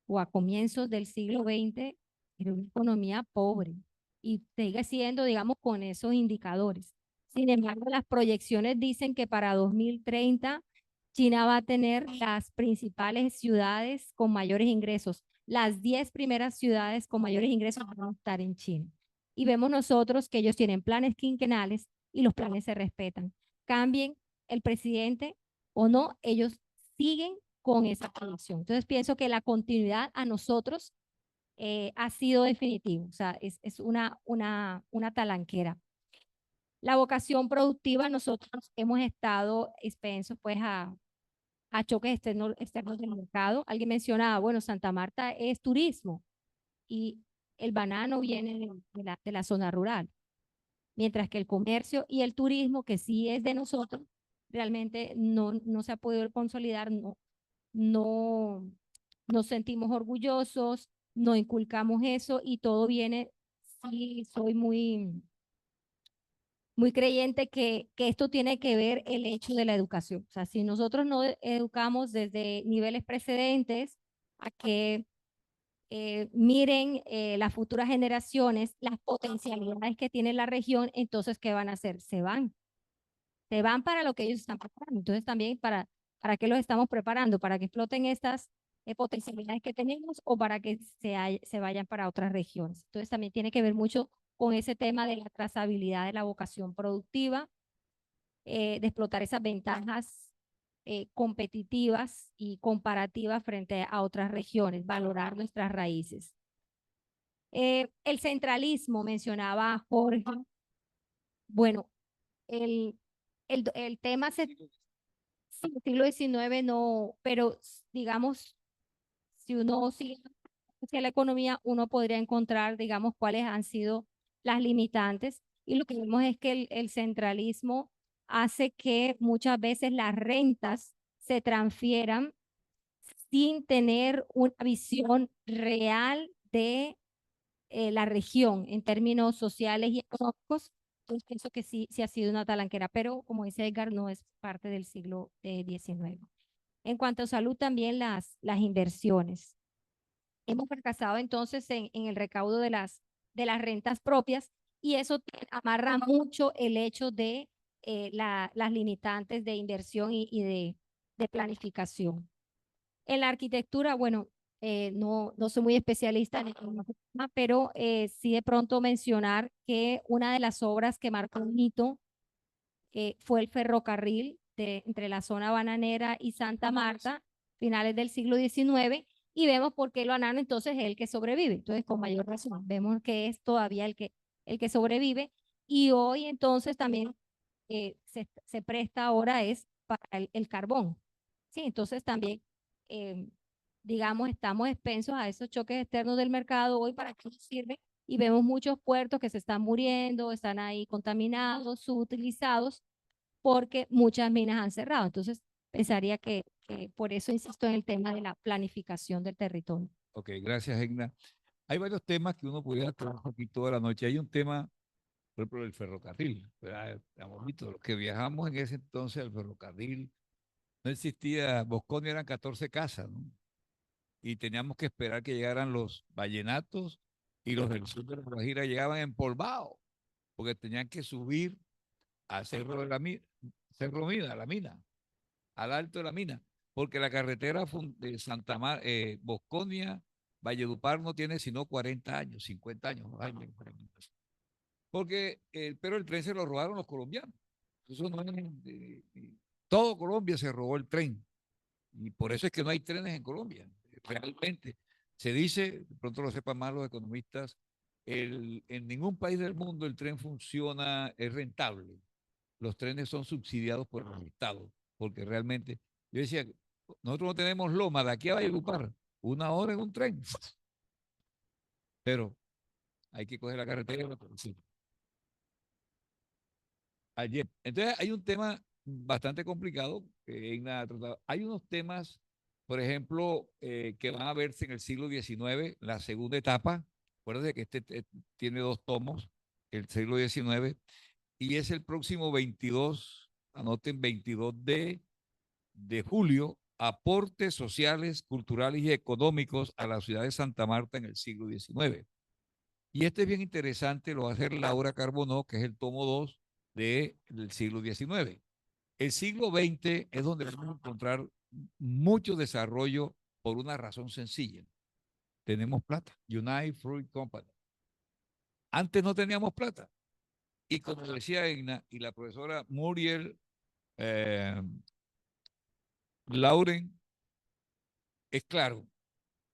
o a comienzos del siglo XX, era una economía pobre y sigue siendo, digamos, con esos indicadores. Sin embargo, las proyecciones dicen que para 2030 China va a tener las principales ciudades con mayores ingresos. Las 10 primeras ciudades con mayores ingresos van a estar en China. Y vemos nosotros que ellos tienen planes quinquenales y los planes se respetan. Cambien el presidente o no, ellos siguen con esa proyección. Entonces pienso que la continuidad a nosotros ha sido definitivo, o sea, es una talanquera. La vocación productiva, nosotros hemos estado expensos pues a a choques externos del mercado. Alguien mencionaba, bueno, Santa Marta es turismo y el banano viene de la zona rural, mientras que el comercio y el turismo, que sí es de nosotros, realmente no se ha podido consolidar, no nos sentimos orgullosos, no inculcamos eso y todo viene, sí, soy muy creyente que esto tiene que ver el hecho de la educación. O sea, si nosotros no educamos desde niveles precedentes a que miren las futuras generaciones, las potencialidades que tiene la región, entonces, ¿qué van a hacer? Se van para lo que ellos están preparando. Entonces, también para qué los estamos preparando, para que exploten estas potencialidades que tenemos o para que se vayan para otras regiones. Entonces, también tiene que ver mucho con ese tema de la trazabilidad de la vocación productiva, de explotar esas ventajas competitivas y comparativas frente a otras regiones, valorar nuestras raíces. El centralismo, mencionaba Jorge. Bueno, el tema sí, siglo XIX no, pero digamos, si uno sigue hacia la economía, uno podría encontrar, digamos, cuáles han sido las limitantes. Y lo que vemos es que el centralismo hace que muchas veces las rentas se transfieran sin tener una visión real de la región en términos sociales y económicos. Entonces pienso que sí ha sido una talanquera, pero como dice Edgar, no es parte del siglo XIX. En cuanto a salud, también las inversiones. Hemos fracasado entonces en el recaudo de las rentas propias y eso amarra mucho el hecho de las limitantes de inversión y de planificación. En la arquitectura, bueno, no soy muy especialista en el tema, pero sí de pronto mencionar que una de las obras que marcó un hito fue el ferrocarril entre la zona bananera y Santa Marta, finales del siglo XIX, y vemos por qué el banano entonces es el que sobrevive. Entonces, con mayor razón, vemos que es todavía el que sobrevive, y hoy entonces también se presta ahora es para el carbón. Sí, entonces también, digamos, estamos expensos a esos choques externos del mercado hoy. ¿Para qué nos sirve? Y vemos muchos puertos que se están muriendo, están ahí contaminados, subutilizados, porque muchas minas han cerrado. Entonces, pensaría que por eso insisto en el tema de la planificación del territorio. Ok, gracias, Egna. Hay varios temas que uno podría trabajar aquí toda la noche. Hay un tema, por ejemplo, del ferrocarril. ¿Verdad? Hemos visto los que viajamos en ese entonces al ferrocarril. No existía, Bosconia eran 14 casas, ¿no? Y teníamos que esperar que llegaran los vallenatos y los del sur de la Guajira llegaban empolvados, porque tenían que subir al Cerro de la Mina, Cerro Mina, la mina, al alto de la mina, porque la carretera de Bosconia, Valledupar no tiene sino 40 años, 50 años. Porque, pero el tren se lo robaron los colombianos. Eso no es todo Colombia se robó el tren. Y por eso es que no hay trenes en Colombia. Realmente, se dice, de pronto lo sepan más los economistas, en ningún país del mundo el tren funciona, es rentable. Los trenes son subsidiados por el Estado, porque realmente, yo decía, nosotros no tenemos loma, de aquí a Valledupar, 1 hora en un tren, pero hay que coger la carretera. Sí. Ayer. Entonces hay un tema bastante complicado que Igna ha tratado. Hay unos temas, por ejemplo, que van a verse en el siglo XIX, la segunda etapa. Acuérdense que este tiene 2 tomos, el siglo XIX, y es el próximo 22, anoten, 22 de julio, aportes sociales, culturales y económicos a la ciudad de Santa Marta en el siglo XIX. Y este es bien interesante, lo va a hacer Laura Carbonó, que es el tomo 2 del siglo XIX. El siglo XX es donde vamos a encontrar mucho desarrollo por una razón sencilla. Tenemos plata, United Fruit Company. Antes no teníamos plata. Y como decía Egna y la profesora Muriel Lauren, es claro,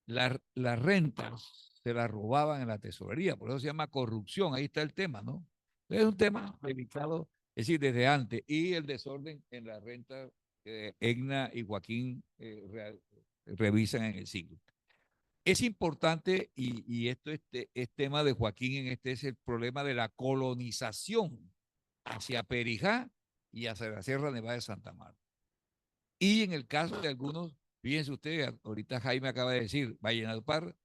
las rentas se las robaban en la tesorería, por eso se llama corrupción, ahí está el tema, ¿no? Es un tema delicado, es decir, desde antes, y el desorden en la renta Egna y Joaquín revisan en el siglo. Es importante, y esto es tema de Joaquín, es el problema de la colonización hacia Perijá y hacia la Sierra Nevada de Santa Marta. Y en el caso de algunos, fíjense ustedes, ahorita Jaime acaba de decir, Valledupar,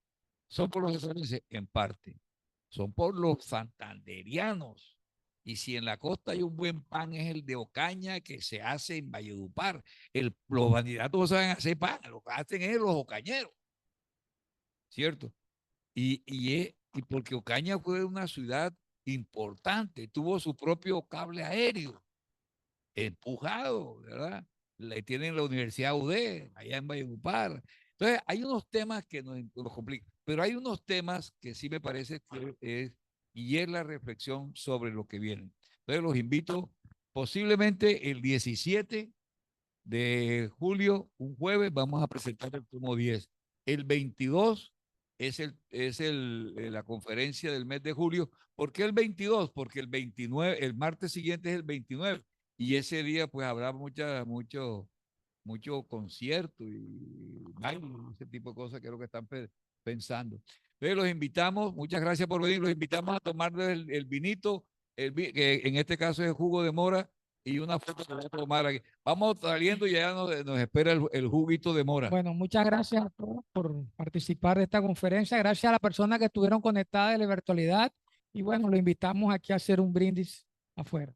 son por los españoles en parte, son por los santanderianos. Y si en la costa hay un buen pan, es el de Ocaña que se hace en Valledupar. Los bandidatos no saben hacer pan, lo que hacen es los ocañeros, ¿cierto? Y porque Ocaña fue una ciudad importante, tuvo su propio cable aéreo, empujado, ¿verdad? Le tienen la Universidad UD, allá en Valledupar. Entonces, hay unos temas que nos complican, pero hay unos temas que sí me parece que es la reflexión sobre lo que viene. Entonces, los invito, posiblemente el 17 de julio, un jueves, vamos a presentar el tomo 10. El 22 es la conferencia del mes de julio. ¿Por qué el 22? Porque el 29, el martes siguiente es el 29. Y ese día pues habrá mucho concierto y baile, ese tipo de cosas que es lo que están pensando. Entonces los invitamos, muchas gracias por venir, los invitamos a tomar el vinito, que en este caso es el jugo de mora, y una foto que voy a tomar aquí. Vamos saliendo y ya nos espera el juguito de mora. Bueno, muchas gracias a todos por participar de esta conferencia. Gracias a las personas que estuvieron conectadas de la virtualidad. Y bueno, lo invitamos aquí a hacer un brindis afuera.